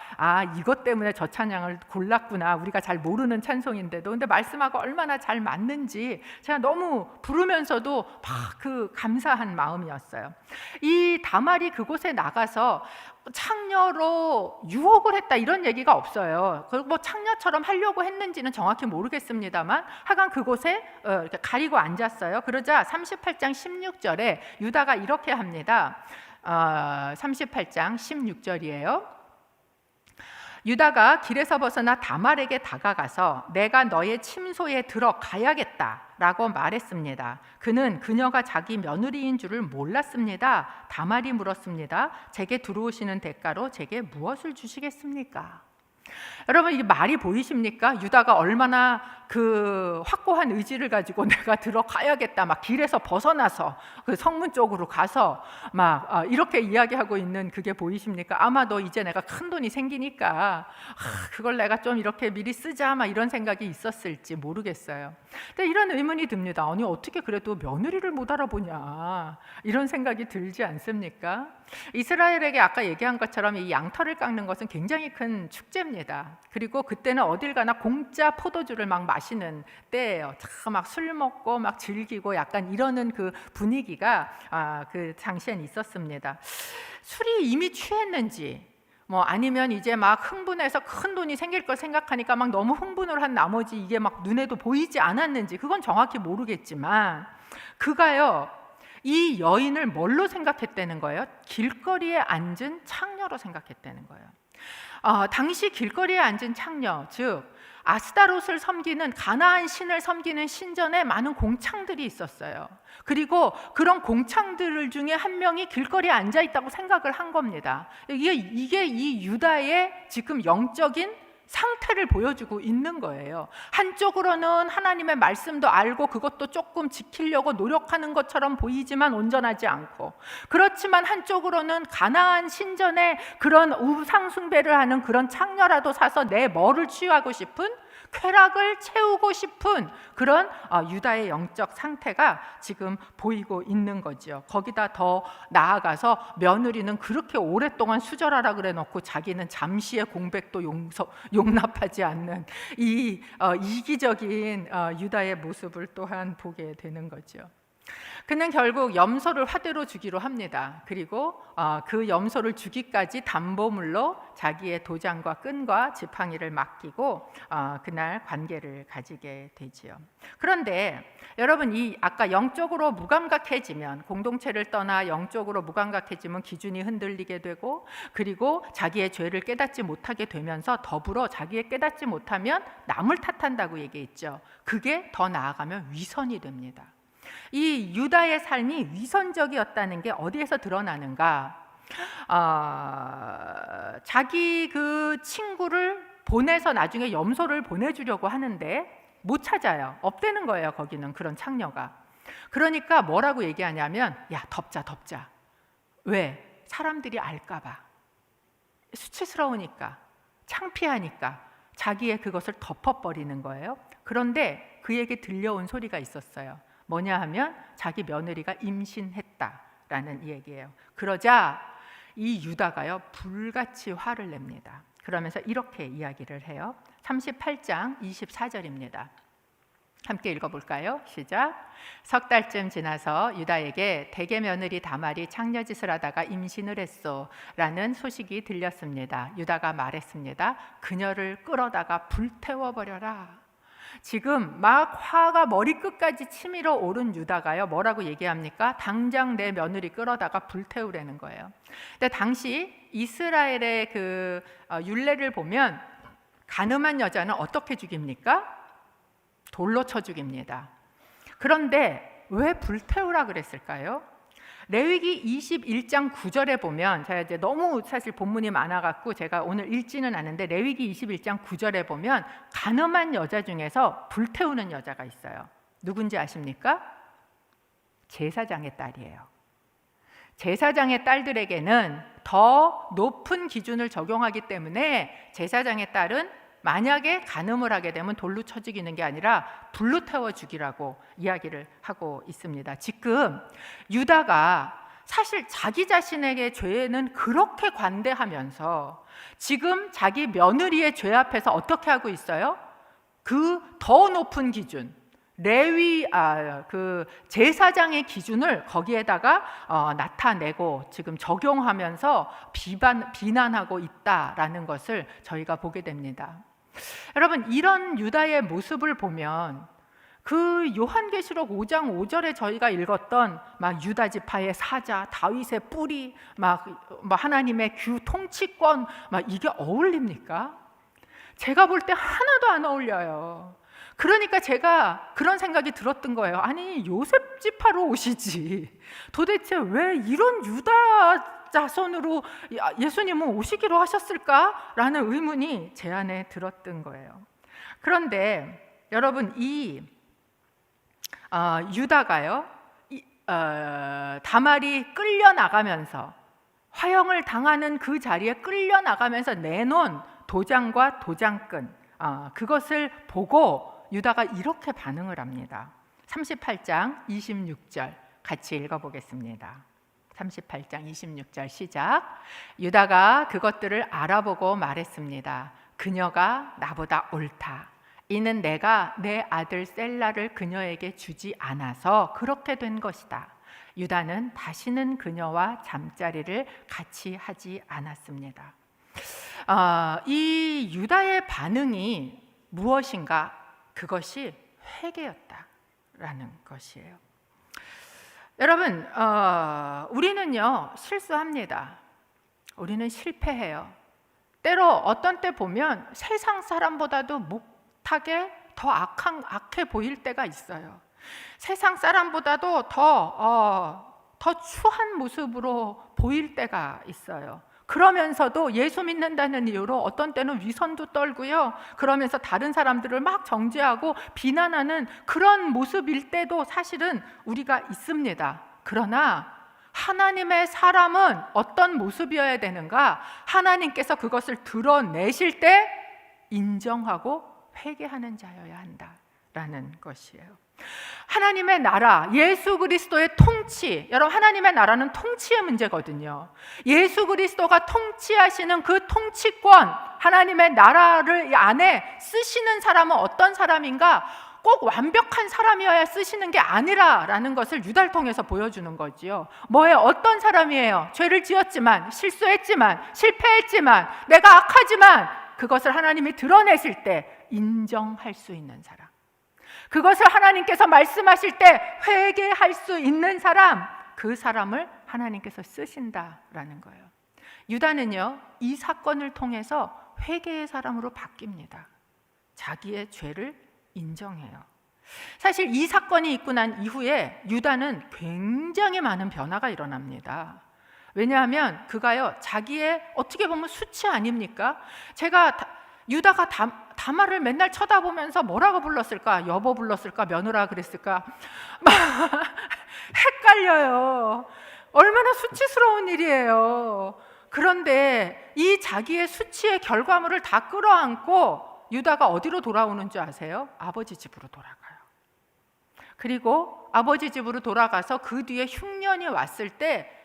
이것 때문에 저 찬양을 골랐구나, 우리가 잘 모르는 찬송인데도 근데 말씀하고 얼마나 잘 맞는지 제가 너무 부르면서도 막 그 감사한 마음이었어요. 이 다말이 그곳에 나가서 창녀로 유혹을 했다, 이런 얘기가 없어요. 뭐 창녀처럼 하려고 했는지는 정확히 모르겠습니다만 하여간 그곳에 이렇게 가리고 앉았어요. 그러자 38장 16절에 유다가 이렇게 합니다. 38장 16절이에요. 유다가 길에서 벗어나 다말에게 다가가서 내가 너의 침소에 들어가야겠다 라고 말했습니다. 그는 그녀가 자기 며느리인 줄을 몰랐습니다. 다말이 물었습니다. 제게 들어오시는 대가로 제게 무엇을 주시겠습니까? 여러분, 이게 말이 보이십니까? 유다가 얼마나 그 확고한 의지를 가지고 내가 들어가야겠다, 막 길에서 벗어나서 그 성문 쪽으로 가서 막 이렇게 이야기하고 있는 그게 보이십니까? 아마도 이제 내가 큰 돈이 생기니까 그걸 내가 좀 이렇게 미리 쓰자, 막 이런 생각이 있었을지 모르겠어요. 근데 이런 의문이 듭니다. 아니 어떻게 그래도 며느리를 못 알아보냐, 이런 생각이 들지 않습니까? 이스라엘에게 아까 얘기한 것처럼 이 양털을 깎는 것은 굉장히 큰 축제입니다. 그리고 그때는 어딜 가나 공짜 포도주를 막 마시는 때예요. 막 술 먹고 막 즐기고 약간 이러는 그 분위기가 그 당시엔 있었습니다. 술이 이미 취했는지 뭐 아니면 이제 막 흥분해서 큰 돈이 생길 걸 생각하니까 막 너무 흥분을 한 나머지 이게 막 눈에도 보이지 않았는지 그건 정확히 모르겠지만, 그가요 이 여인을 뭘로 생각했다는 거예요? 길거리에 앉은 창녀로 생각했다는 거예요. 당시 길거리에 앉은 창녀, 즉 아스타롯을 섬기는 가나안 신을 섬기는 신전에 많은 공창들이 있었어요. 그리고 그런 공창들 중에 한 명이 길거리에 앉아 있다고 생각을 한 겁니다. 이게 이 유다의 지금 영적인 상태를 보여주고 있는 거예요. 한쪽으로는 하나님의 말씀도 알고 그것도 조금 지키려고 노력하는 것처럼 보이지만 온전하지 않고, 그렇지만 한쪽으로는 가나안 신전에 그런 우상 숭배를 하는 그런 창녀라도 사서 내 머를 취하고 싶은, 쾌락을 채우고 싶은 그런 유다의 영적 상태가 지금 보이고 있는 거죠. 거기다 더 나아가서 며느리는 그렇게 오랫동안 수절하라 그래 놓고 자기는 잠시의 공백도 용납하지 않는 이 이기적인 유다의 모습을 또한 보게 되는 거죠. 그는 결국 염소를 화대로 주기로 합니다. 그리고 그 염소를 주기까지 담보물로 자기의 도장과 끈과 지팡이를 맡기고 그날 관계를 가지게 되지요. 그런데 여러분, 이 아까 영적으로 무감각해지면, 공동체를 떠나 영적으로 무감각해지면 기준이 흔들리게 되고, 그리고 자기의 죄를 깨닫지 못하게 되면서 더불어 자기의 깨닫지 못하면 남을 탓한다고 얘기했죠. 그게 더 나아가면 위선이 됩니다. 이 유다의 삶이 위선적이었다는 게 어디에서 드러나는가? 자기 그 친구를 보내서 나중에 염소를 보내주려고 하는데 못 찾아요. 없대는 거예요. 거기는 그런 창녀가. 그러니까 뭐라고 얘기하냐면, 야, 덮자. 왜? 사람들이 알까 봐. 수치스러우니까, 창피하니까 자기의 그것을 덮어버리는 거예요. 그런데 그에게 들려온 소리가 있었어요. 뭐냐 하면 자기 며느리가 임신했다라는 얘기예요. 그러자 이 유다가요 불같이 화를 냅니다. 그러면서 이렇게 이야기를 해요. 38장 24절입니다. 함께 읽어볼까요? 시작. 석 달쯤 지나서 유다에게 대개 며느리 다말이 창녀짓을 하다가 임신을 했소 라는 소식이 들렸습니다. 유다가 말했습니다. 그녀를 끌어다가 불태워버려라. 지금 막 화가 머리끝까지 치밀어 오른 유다가요 뭐라고 얘기합니까? 당장 내 며느리 끌어다가 불태우라는 거예요. 근데 당시 이스라엘의 그 율례를 보면 간음한 여자는 어떻게 죽입니까? 돌로 쳐 죽입니다. 그런데 왜 불태우라 그랬을까요? 레위기 21장 9절에 보면, 제가 이제 너무 사실 본문이 많아갖고 제가 오늘 읽지는 않은데, 레위기 21장 9절에 보면 간음한 여자 중에서 불태우는 여자가 있어요. 누군지 아십니까? 제사장의 딸이에요. 제사장의 딸들에게는 더 높은 기준을 적용하기 때문에 제사장의 딸은 만약에 간음을 하게 되면 돌로 쳐 죽이는 게 아니라 불로 태워 죽이라고 이야기를 하고 있습니다. 지금 유다가 사실 자기 자신에게 죄는 그렇게 관대하면서 지금 자기 며느리의 죄 앞에서 어떻게 하고 있어요? 그 더 높은 기준, 그 제사장의 기준을 거기에다가 나타내고 지금 적용하면서 비난하고 있다라는 것을 저희가 보게 됩니다. 여러분, 이런 유다의 모습을 보면 그 요한계시록 5장 5절에 저희가 읽었던 막 유다 지파의 사자, 다윗의 뿌리, 막 하나님의 통치권, 막 이게 어울립니까? 제가 볼 때 하나도 안 어울려요. 그러니까 제가 그런 생각이 들었던 거예요. 아니, 요셉 지파로 오시지 도대체 왜 이런 유다 자손으로 예수님은 오시기로 하셨을까라는 의문이 제 안에 들었던 거예요. 그런데 여러분 유다가요, 다말이 끌려나가면서 화형을 당하는 그 자리에 끌려나가면서 내놓은 도장과 도장끈, 그것을 보고 유다가 이렇게 반응을 합니다. 38장 26절 같이 읽어보겠습니다. 38장 26절 시작. 유다가 그것들을 알아보고 말했습니다. 그녀가 나보다 옳다. 이는 내가 내 아들 셀라를 그녀에게 주지 않아서 그렇게 된 것이다. 유다는 다시는 그녀와 잠자리를 같이 하지 않았습니다. 이 유다의 반응이 무엇인가? 그것이 회개였다라는 것이에요. 여러분, 우리는요 실수합니다. 우리는 실패해요. 때로 어떤 때 보면 세상 사람보다도 못하게 더 악해 보일 때가 있어요. 세상 사람보다도 더 추한 모습으로 보일 때가 있어요. 그러면서도 예수 믿는다는 이유로 어떤 때는 위선도 떨고요, 그러면서 다른 사람들을 막 정죄하고 비난하는 그런 모습일 때도 사실은 우리가 있습니다. 그러나 하나님의 사람은 어떤 모습이어야 되는가? 하나님께서 그것을 드러내실 때 인정하고 회개하는 자여야 한다라는 것이에요. 하나님의 나라, 예수 그리스도의 통치, 여러분 하나님의 나라는 통치의 문제거든요. 예수 그리스도가 통치하시는 그 통치권, 하나님의 나라를 안에 쓰시는 사람은 어떤 사람인가? 꼭 완벽한 사람이어야 쓰시는 게 아니라라는 것을 유다를 통해서 보여주는 거지요. 뭐예요? 어떤 사람이에요? 죄를 지었지만, 실수했지만, 실패했지만, 내가 악하지만 그것을 하나님이 드러내실 때 인정할 수 있는 사람, 그것을 하나님께서 말씀하실 때 회개할 수 있는 사람, 그 사람을 하나님께서 쓰신다라는 거예요. 유다는요 이 사건을 통해서 회개의 사람으로 바뀝니다. 자기의 죄를 인정해요. 사실 이 사건이 있고 난 이후에 유다는 굉장히 많은 변화가 일어납니다. 왜냐하면 그가요 자기의 어떻게 보면 수치 아닙니까? 유다가 다말을 맨날 쳐다보면서 뭐라고 불렀을까? 여보 불렀을까? 며느라 그랬을까? 막 헷갈려요. 얼마나 수치스러운 일이에요. 그런데 이 자기의 수치의 결과물을 다 끌어안고 유다가 어디로 돌아오는 줄 아세요? 아버지 집으로 돌아가요. 그리고 아버지 집으로 돌아가서 그 뒤에 흉년이 왔을 때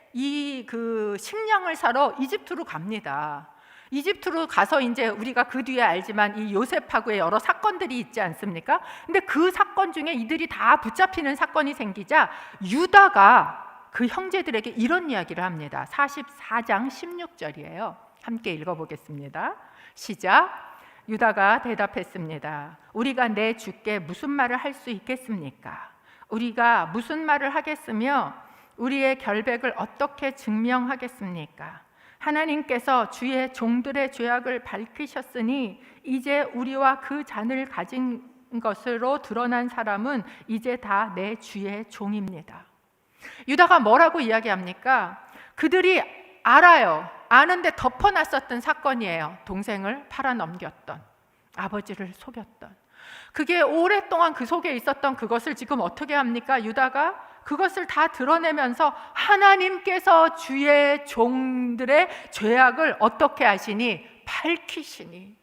그 식량을 사러 이집트로 갑니다. 이집트로 가서 이제 우리가 그 뒤에 알지만 이 요셉하고의 여러 사건들이 있지 않습니까? 근데 그 사건 중에 이들이 다 붙잡히는 사건이 생기자 유다가 그 형제들에게 이런 이야기를 합니다. 44장 16절이에요. 함께 읽어보겠습니다. 시작. 유다가 대답했습니다. 우리가 내 주께 무슨 말을 할 수 있겠습니까? 우리가 무슨 말을 하겠으며 우리의 결백을 어떻게 증명하겠습니까? 하나님께서 주의 종들의 죄악을 밝히셨으니 이제 우리와 그 잔을 가진 것으로 드러난 사람은 이제 다 내 주의 종입니다. 유다가 뭐라고 이야기합니까? 그들이 알아요. 아는데 덮어놨었던 사건이에요. 동생을 팔아넘겼던, 아버지를 속였던, 그게 오랫동안 그 속에 있었던 그것을 지금 어떻게 합니까? 유다가 그것을 다 드러내면서 하나님께서 주의 종들의 죄악을 어떻게 하시니? 밝히시니.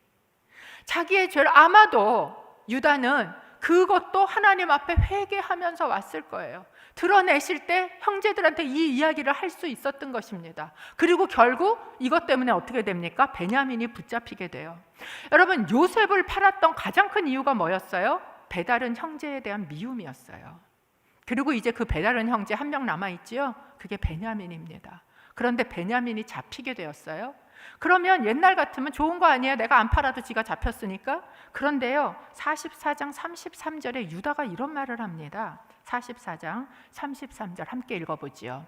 자기의 죄를, 아마도 유다는 그것도 하나님 앞에 회개하면서 왔을 거예요. 드러내실 때 형제들한테 이 이야기를 할 수 있었던 것입니다. 그리고 결국 이것 때문에 어떻게 됩니까? 베냐민이 붙잡히게 돼요. 여러분, 요셉을 팔았던 가장 큰 이유가 뭐였어요? 배다른 형제에 대한 미움이었어요. 그리고 이제 그 배다른 형제 한 명 남아있지요? 그게 베냐민입니다. 그런데 베냐민이 잡히게 되었어요. 그러면 옛날 같으면 좋은 거 아니에요? 내가 안 팔아도 지가 잡혔으니까. 그런데요 44장 33절에 유다가 이런 말을 합니다. 44장 33절 함께 읽어보지요.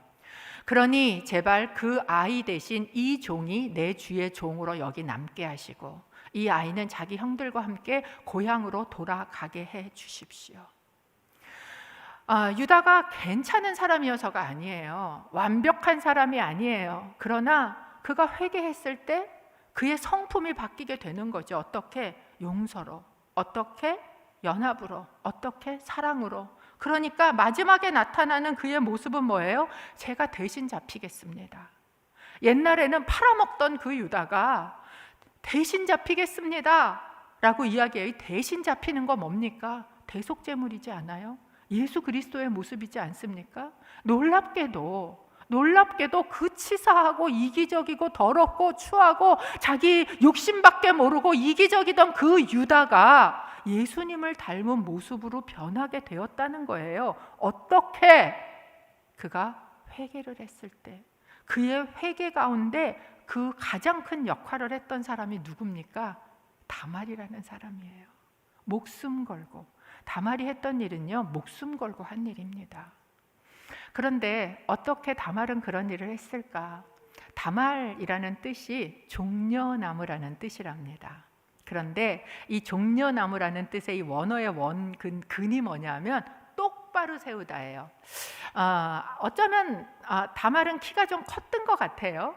그러니 제발 그 아이 대신 이 종이 내 주의 종으로 여기 남게 하시고 이 아이는 자기 형들과 함께 고향으로 돌아가게 해 주십시오. 유다가 괜찮은 사람이어서가 아니에요. 완벽한 사람이 아니에요. 그러나 그가 회개했을 때 그의 성품이 바뀌게 되는 거죠. 어떻게? 용서로. 어떻게? 연합으로, 어떻게? 사랑으로. 그러니까 마지막에 나타나는 그의 모습은 뭐예요? 제가 대신 잡히겠습니다. 옛날에는 팔아먹던 그 유다가 대신 잡히겠습니다 라고 이야기해요. 대신 잡히는 거 뭡니까? 대속제물이지 않아요? 예수 그리스도의 모습이지 않습니까? 놀랍게도 그 치사하고 이기적이고 더럽고 추하고 자기 욕심밖에 모르고 이기적이던 그 유다가 예수님을 닮은 모습으로 변하게 되었다는 거예요. 어떻게? 그가 회개를 했을 때, 그의 회개 가운데 그 가장 큰 역할을 했던 사람이 누굽니까? 다말이라는 사람이에요. 목숨 걸고. 다말이 했던 일은요, 목숨 걸고 한 일입니다. 그런데 어떻게 다말은 그런 일을 했을까? 다말이라는 뜻이 종려나무라는 뜻이랍니다. 그런데 이 종려나무라는 뜻의 이 원어의 근이 뭐냐면 똑바로 세우다예요. 어쩌면 다말은 키가 좀 컸던 것 같아요.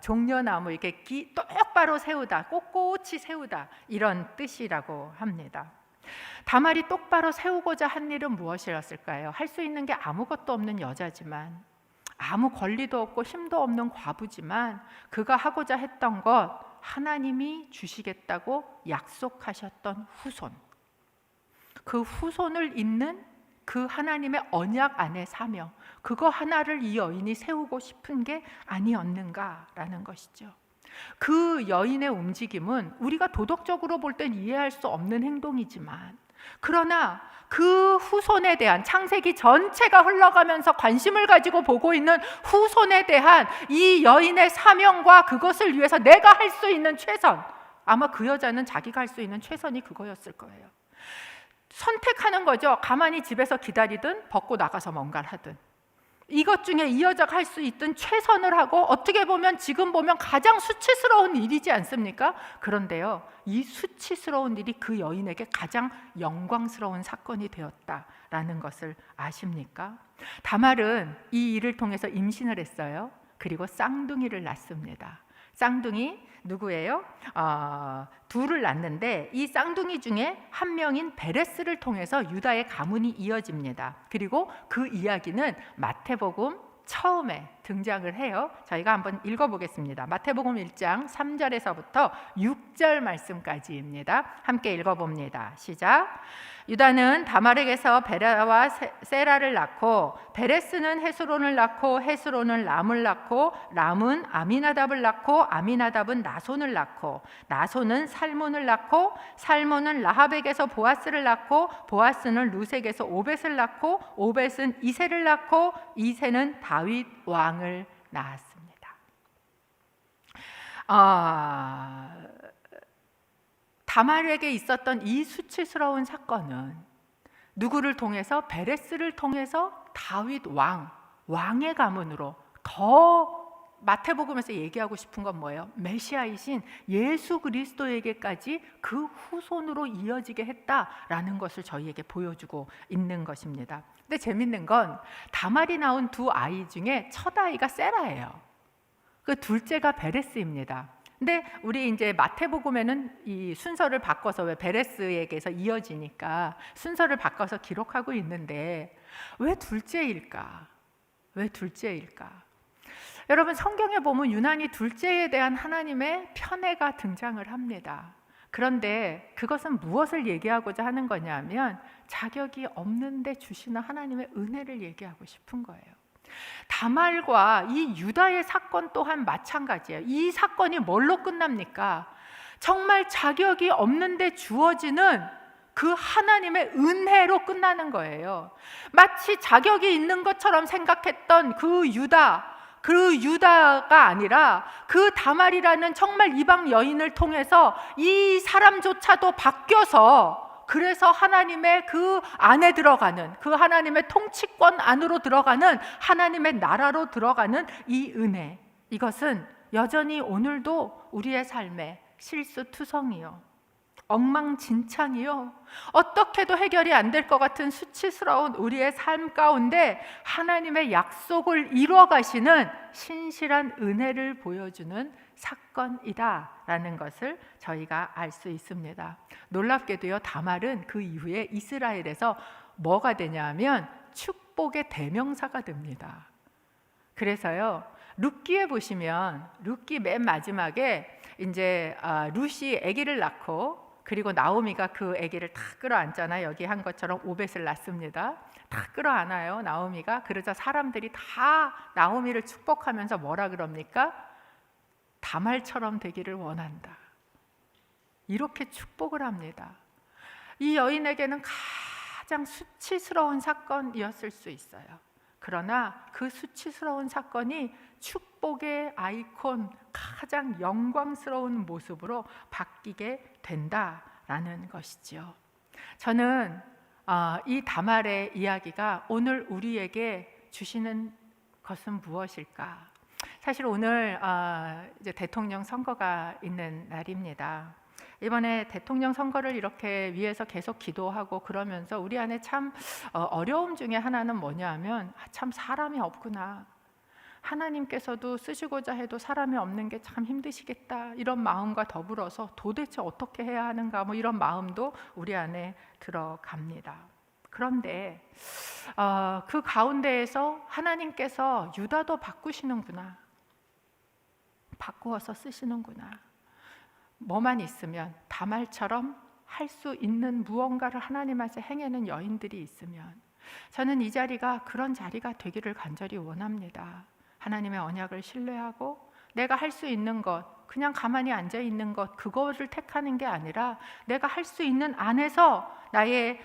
종려나무 이렇게 똑바로 세우다, 꼿꼿이 세우다 이런 뜻이라고 합니다. 다말이 똑바로 세우고자 한 일은 무엇이었을까요? 할 수 있는 게 아무것도 없는 여자지만, 아무 권리도 없고 힘도 없는 과부지만 그가 하고자 했던 것, 하나님이 주시겠다고 약속하셨던 후손, 그 후손을 잇는 그 하나님의 언약 안에 사며 그거 하나를 이 여인이 세우고 싶은 게 아니었는가라는 것이죠. 그 여인의 움직임은 우리가 도덕적으로 볼 땐 이해할 수 없는 행동이지만, 그러나 그 후손에 대한, 창세기 전체가 흘러가면서 관심을 가지고 보고 있는 후손에 대한 이 여인의 사명과 그것을 위해서 내가 할 수 있는 최선, 아마 그 여자는 자기가 할 수 있는 최선이 그거였을 거예요. 선택하는 거죠. 가만히 집에서 기다리든 벗고 나가서 뭔가를 하든, 이것 중에 이 여자가 할 수 있던 최선을 하고, 어떻게 보면 지금 보면 가장 수치스러운 일이지 않습니까? 그런데요, 이 수치스러운 일이 그 여인에게 가장 영광스러운 사건이 되었다라는 것을 아십니까? 다말은 이 일을 통해서 임신을 했어요. 그리고 쌍둥이를 낳습니다. 쌍둥이 누구예요? 둘을 낳는데 이 쌍둥이 중에 한 명인 베레스를 통해서 유다의 가문이 이어집니다. 그리고 그 이야기는 마태복음 처음에 등장을 해요. 저희가 한번 읽어보겠습니다. 마태복음 1장 3절에서부터 6절 말씀까지입니다. 함께 읽어봅니다. 시작. 유다는 다말에게서 베라와 세라를 낳고, 베레스는 헤스론을 낳고, 헤스론은 람을 낳고, 람은 아미나답을 낳고, 아미나답은 나손을 낳고, 나손은 살몬을 낳고, 살몬은 라합에게서 보아스를 낳고, 보아스는 루색에서 오벳을 낳고, 오벳은 이새를 낳고, 이새는 다윗 왕을 낳았습니다. 다말에게 있었던 이 수치스러운 사건은 누구를 통해서? 베레스를 통해서 다윗 왕의 가문으로, 더 마태복음에서 얘기하고 싶은 건 뭐예요? 메시아이신 예수 그리스도에게까지 그 후손으로 이어지게 했다라는 것을 저희에게 보여주고 있는 것입니다. 근데 재밌는 건 다말이 낳은 두 아이 중에 첫 아이가 세라예요. 그 둘째가 베레스입니다. 근데 우리 이제 마태복음에는 이 순서를 바꿔서, 왜 베레스에게서 이어지니까 순서를 바꿔서 기록하고 있는데, 왜 둘째일까? 왜 둘째일까? 여러분, 성경에 보면 유난히 둘째에 대한 하나님의 편애가 등장을 합니다. 그런데 그것은 무엇을 얘기하고자 하는 거냐면, 자격이 없는데 주시는 하나님의 은혜를 얘기하고 싶은 거예요. 다말과 이 유다의 사건 또한 마찬가지예요. 이 사건이 뭘로 끝납니까? 정말 자격이 없는데 주어지는 그 하나님의 은혜로 끝나는 거예요. 마치 자격이 있는 것처럼 생각했던 그 유다가 아니라 그 다말이라는 정말 이방 여인을 통해서 이 사람조차도 바뀌어서, 그래서 하나님의 그 안에 들어가는, 그 하나님의 통치권 안으로 들어가는, 하나님의 나라로 들어가는 이 은혜, 이것은 여전히 오늘도 우리의 삶에 실수투성이요, 엉망진창이요, 어떻게도 해결이 안 될 것 같은 수치스러운 우리의 삶 가운데 하나님의 약속을 이루어 가시는 신실한 은혜를 보여주는 사건이다라는 것을 저희가 알 수 있습니다. 놀랍게도요, 다말은 그 이후에 이스라엘에서 뭐가 되냐 하면 축복의 대명사가 됩니다. 그래서요, 룻기에 보시면 룻기 맨 마지막에 이제 룻이 아기를 낳고, 그리고 나오미가 그 아기를 다 끌어안잖아요. 여기 한 것처럼 오벳을 낳습니다. 다 끌어안아요, 나오미가. 그러자 사람들이 다 나오미를 축복하면서 뭐라 그럽니까? 다말처럼 되기를 원한다, 이렇게 축복을 합니다. 이 여인에게는 가장 수치스러운 사건이었을 수 있어요. 그러나 그 수치스러운 사건이 축복의 아이콘, 가장 영광스러운 모습으로 바뀌게 된다라는 것이죠. 저는 이 다말의 이야기가 오늘 우리에게 주시는 것은 무엇일까? 사실 오늘 이제 대통령 선거가 있는 날입니다. 이번에 대통령 선거를 이렇게 위해서 계속 기도하고 그러면서 우리 안에 참 어려움 중에 하나는 뭐냐 하면, 참 사람이 없구나, 하나님께서도 쓰시고자 해도 사람이 없는 게 참 힘드시겠다, 이런 마음과 더불어서 도대체 어떻게 해야 하는가, 뭐 이런 마음도 우리 안에 들어갑니다. 그런데 그 가운데에서 하나님께서 유다도 바꾸시는구나, 바꾸어서 쓰시는구나. 뭐만 있으면, 다말처럼 할 수 있는 무언가를 하나님 앞에 행하는 여인들이 있으면, 저는 이 자리가 그런 자리가 되기를 간절히 원합니다. 하나님의 언약을 신뢰하고 내가 할 수 있는 것, 그냥 가만히 앉아 있는 것, 그거를 택하는 게 아니라 내가 할 수 있는 안에서 나의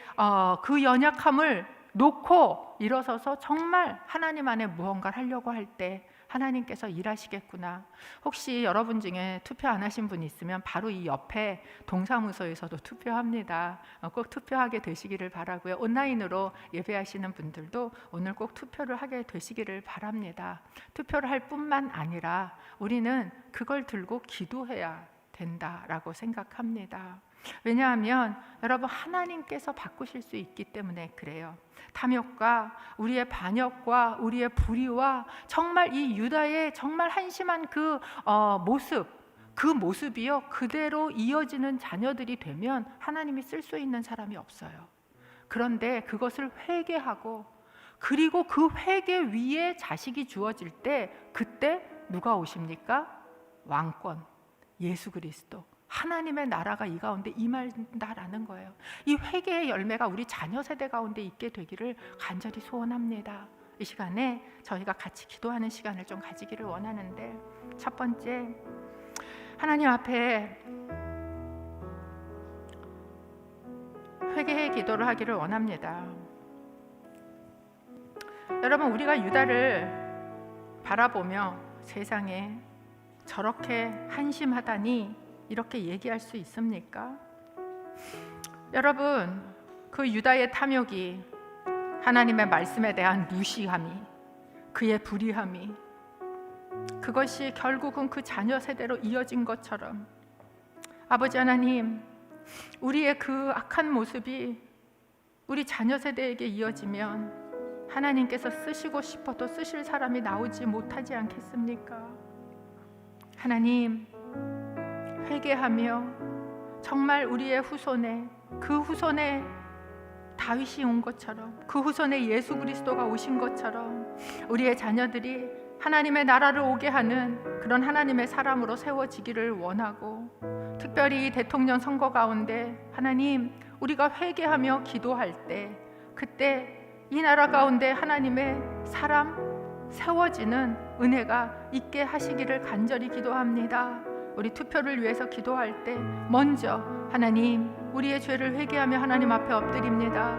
그 연약함을 놓고 일어서서 정말 하나님 안에 무언가를 하려고 할 때 하나님께서 일하시겠구나. 혹시 여러분 중에 투표 안 하신 분 있으면 바로 이 옆에 동사무소에서도 투표합니다. 꼭 투표하게 되시기를 바라고요. 온라인으로 예배하시는 분들도 오늘 꼭 투표를 하게 되시기를 바랍니다. 투표를 할 뿐만 아니라 우리는 그걸 들고 기도해야 된다라고 생각합니다. 왜냐하면 여러분, 하나님께서 바꾸실 수 있기 때문에 그래요. 탐욕과 우리의 반역과 우리의 불의와 정말 이 유다의 정말 한심한 그 모습, 그 모습이요, 그대로 이어지는 자녀들이 되면 하나님이 쓸 수 있는 사람이 없어요. 그런데 그것을 회개하고, 그리고 그 회개 위에 자식이 주어질 때, 그때 누가 오십니까? 왕권, 예수 그리스도, 하나님의 나라가 이 가운데 임한다라는 거예요. 이 회개의 열매가 우리 자녀 세대 가운데 있게 되기를 간절히 소원합니다. 이 시간에 저희가 같이 기도하는 시간을 좀 가지기를 원하는데, 첫 번째, 하나님 앞에 회개의 기도를 하기를 원합니다. 여러분, 우리가 유다를 바라보며 세상에 저렇게 한심하다니 이렇게 얘기할 수 있습니까? 여러분, 그 유다의 탐욕이, 하나님의 말씀에 대한 무시함이, 그의 불의함이, 그것이 결국은 그 자녀 세대로 이어진 것처럼, 아버지 하나님, 우리의 그 악한 모습이 우리 자녀 세대에게 이어지면 하나님께서 쓰시고 싶어도 쓰실 사람이 나오지 못하지 않겠습니까? 하나님, 회개하며 정말 우리의 후손에, 그 후손에 다윗이 온 것처럼, 그 후손에 예수 그리스도가 오신 것처럼 우리의 자녀들이 하나님의 나라를 오게 하는 그런 하나님의 사람으로 세워지기를 원하고, 특별히 대통령 선거 가운데 하나님, 우리가 회개하며 기도할 때, 그때 이 나라 가운데 하나님의 사람 세워지는 은혜가 있게 하시기를 간절히 기도합니다. 우리 투표를 위해서 기도할 때 먼저 하나님, 우리의 죄를 회개하며 하나님 앞에 엎드립니다.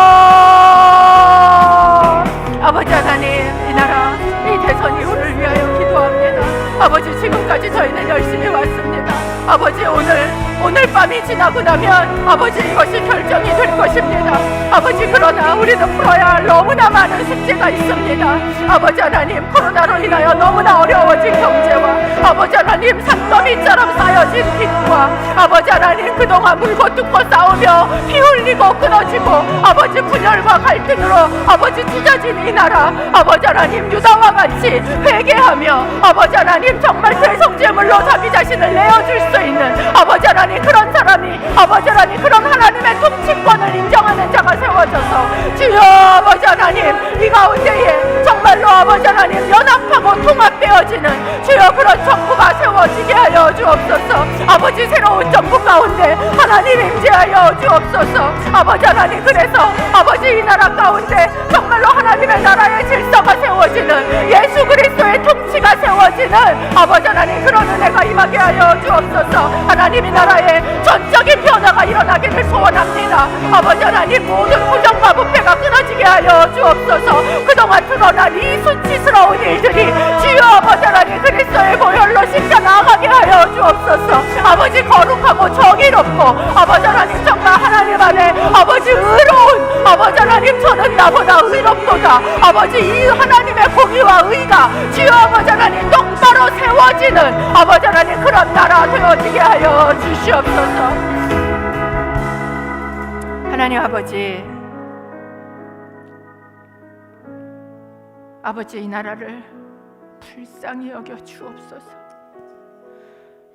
지나고 나면 아버지 이것이 결정이 될 것입니다. 아버지, 그러나 우리는 풀어야 할 너무나 많은 숙제가 있습니다. 아버지 하나님, 코로나로 인하여 너무나 어려워진 경제와 아버지 하나님 산더미처럼 쌓여진 빚과 아버지 하나님 그동안 물고 뜯고 싸우며 피 흘리고 끊어지고 아버지 분열과 갈등으로 아버지 찢어진 이 나라, 아버지 하나님 유다와 같이 회개하며 아버지 하나님 정말 대성제물로 자기 자신을 내어줄 수 있는 아버지 하나님 그런 사람이 아버지 하나님 그런 하나님의 통치권을 인정하는 자가 세워져서 주여 아버지 하나님 이 가운데에 정말로 아버지 하나님 연합하고 통합되어지는 주여 그런 정부가 세워지게 하여 주옵소서. 아버지 새로운 정부 가운데 하나님 임재하여 주옵소서. 아버지 하나님, 그래서 아버지 이 나라 가운데 정말로 하나님의 나라의 질서가 세워지는 예수 그리스도의 통치가 세워지는 아버지 하나님 그런 은혜가 임하게 하여 주옵소서. 하나님 이 나라에 전적인 변화가 일어나기를 소원합니다. 아버지 하나님 모든 부정과 부패가 끊어지게 하여 주옵소서. 그동안 드러난 이 수치스러운 일들이 주여 아버지 하나님 그리스도의 보혈로 십자 나아가게 하여 주옵소서. 아버지 거룩하고 정의롭고 아버지 하나님 정말 하나님 안에 아버지 의로운 아버지 하나님 저는 나보다 의롭도다. 아버지 이 하나님의 공의와 의가 주여 아버지 하나님 똑바로 세워지는 아버지 하나님 그런 나라 되어지게 하여 주시옵소서. 하나님 아버지 이 나라를 불쌍히 여겨 주옵소서.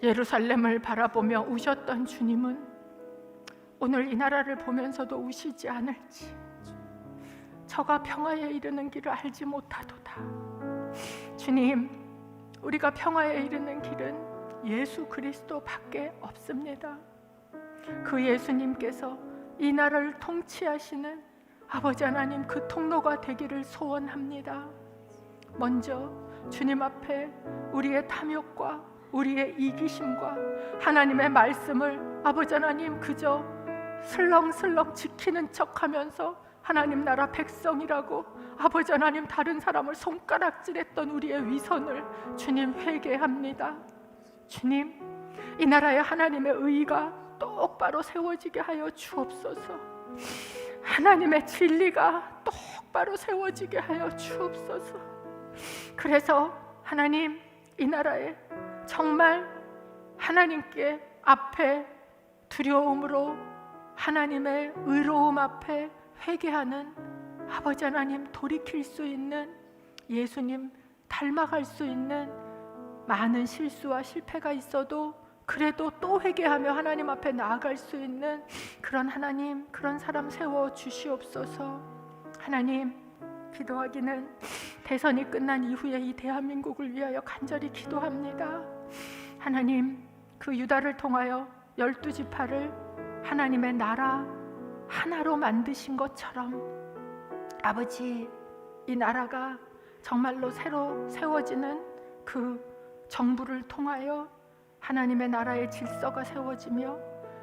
예루살렘을 바라보며 우셨던 주님은 오늘 이 나라를 보면서도 우시지 않을지. 저가 평화에 이르는 길을 알지 못하도다. 주님, 우리가 평화에 이르는 길은 예수 그리스도밖에 없습니다. 그 예수님께서 이 나라를 통치하시는 아버지 하나님 그 통로가 되기를 소원합니다. 먼저 주님 앞에 우리의 탐욕과 우리의 이기심과 하나님의 말씀을 아버지 하나님 그저 슬렁슬렁 지키는 척하면서 하나님 나라 백성이라고 아버지 하나님 다른 사람을 손가락질했던 우리의 위선을 주님 회개합니다. 주님, 이 나라에 하나님의 의가 똑바로 세워지게 하여 주옵소서. 하나님의 진리가 똑바로 세워지게 하여 주옵소서. 그래서 하나님 이 나라에 정말 하나님께 앞에 두려움으로 하나님의 의로움 앞에 회개하는 아버지 하나님 돌이킬 수 있는 예수님 닮아갈 수 있는 많은 실수와 실패가 있어도 그래도 또 회개하며 하나님 앞에 나아갈 수 있는 그런 하나님 그런 사람 세워 주시옵소서. 하나님 기도하기는 대선이 끝난 이후에 이 대한민국을 위하여 간절히 기도합니다. 하나님 그 유다를 통하여 12지파를 하나님의 나라 하나로 만드신 것처럼 아버지 이 나라가 정말로 새로 세워지는 그 정부를 통하여 하나님의 나라의 질서가 세워지며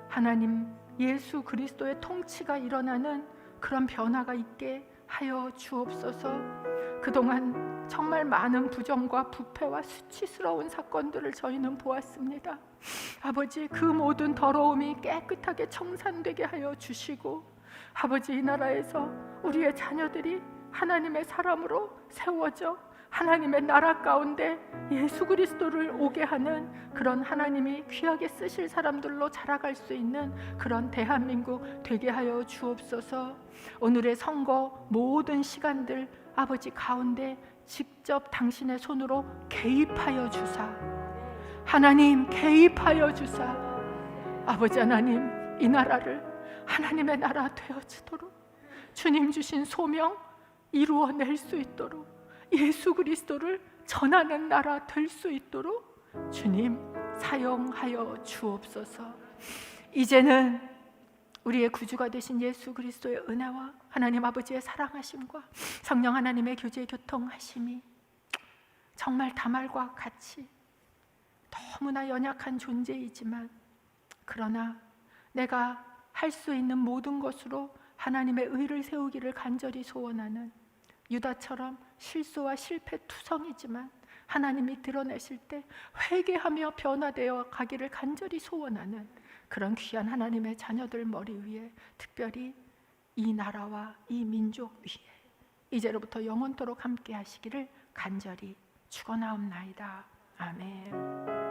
하나님 예수 그리스도의 통치가 일어나는 그런 변화가 있게 하여 주옵소서. 그동안 정말 많은 부정과 부패와 수치스러운 사건들을 저희는 보았습니다. 아버지 그 모든 더러움이 깨끗하게 청산되게 하여 주시고 아버지 이 나라에서 우리의 자녀들이 하나님의 사람으로 세워져 하나님의 나라 가운데 예수 그리스도를 오게 하는 그런 하나님이 귀하게 쓰실 사람들로 자라갈 수 있는 그런 대한민국 되게 하여 주옵소서. 오늘의 선거 모든 시간들 아버지 가운데 직접 당신의 손으로 개입하여 주사 하나님 개입하여 주사 아버지 하나님 이 나라를 하나님의 나라 되어지도록 주님 주신 소명 이루어낼 수 있도록 예수 그리스도를 전하는 나라 될 수 있도록 주님 사용하여 주옵소서. 이제는 우리의 구주가 되신 예수 그리스도의 은혜와 하나님 아버지의 사랑하심과 성령 하나님의 교제 교통하심이 정말 다말과 같이 너무나 연약한 존재이지만 그러나 내가 할 수 있는 모든 것으로 하나님의 의를 세우기를 간절히 소원하는 유다처럼 실수와 실패 투성이지만 하나님이 드러내실 때 회개하며 변화되어 가기를 간절히 소원하는 그런 귀한 하나님의 자녀들 머리 위에, 특별히 이 나라와 이 민족 위에 이제로부터 영원토록 함께 하시기를 간절히 축원하옵나이다. 아멘.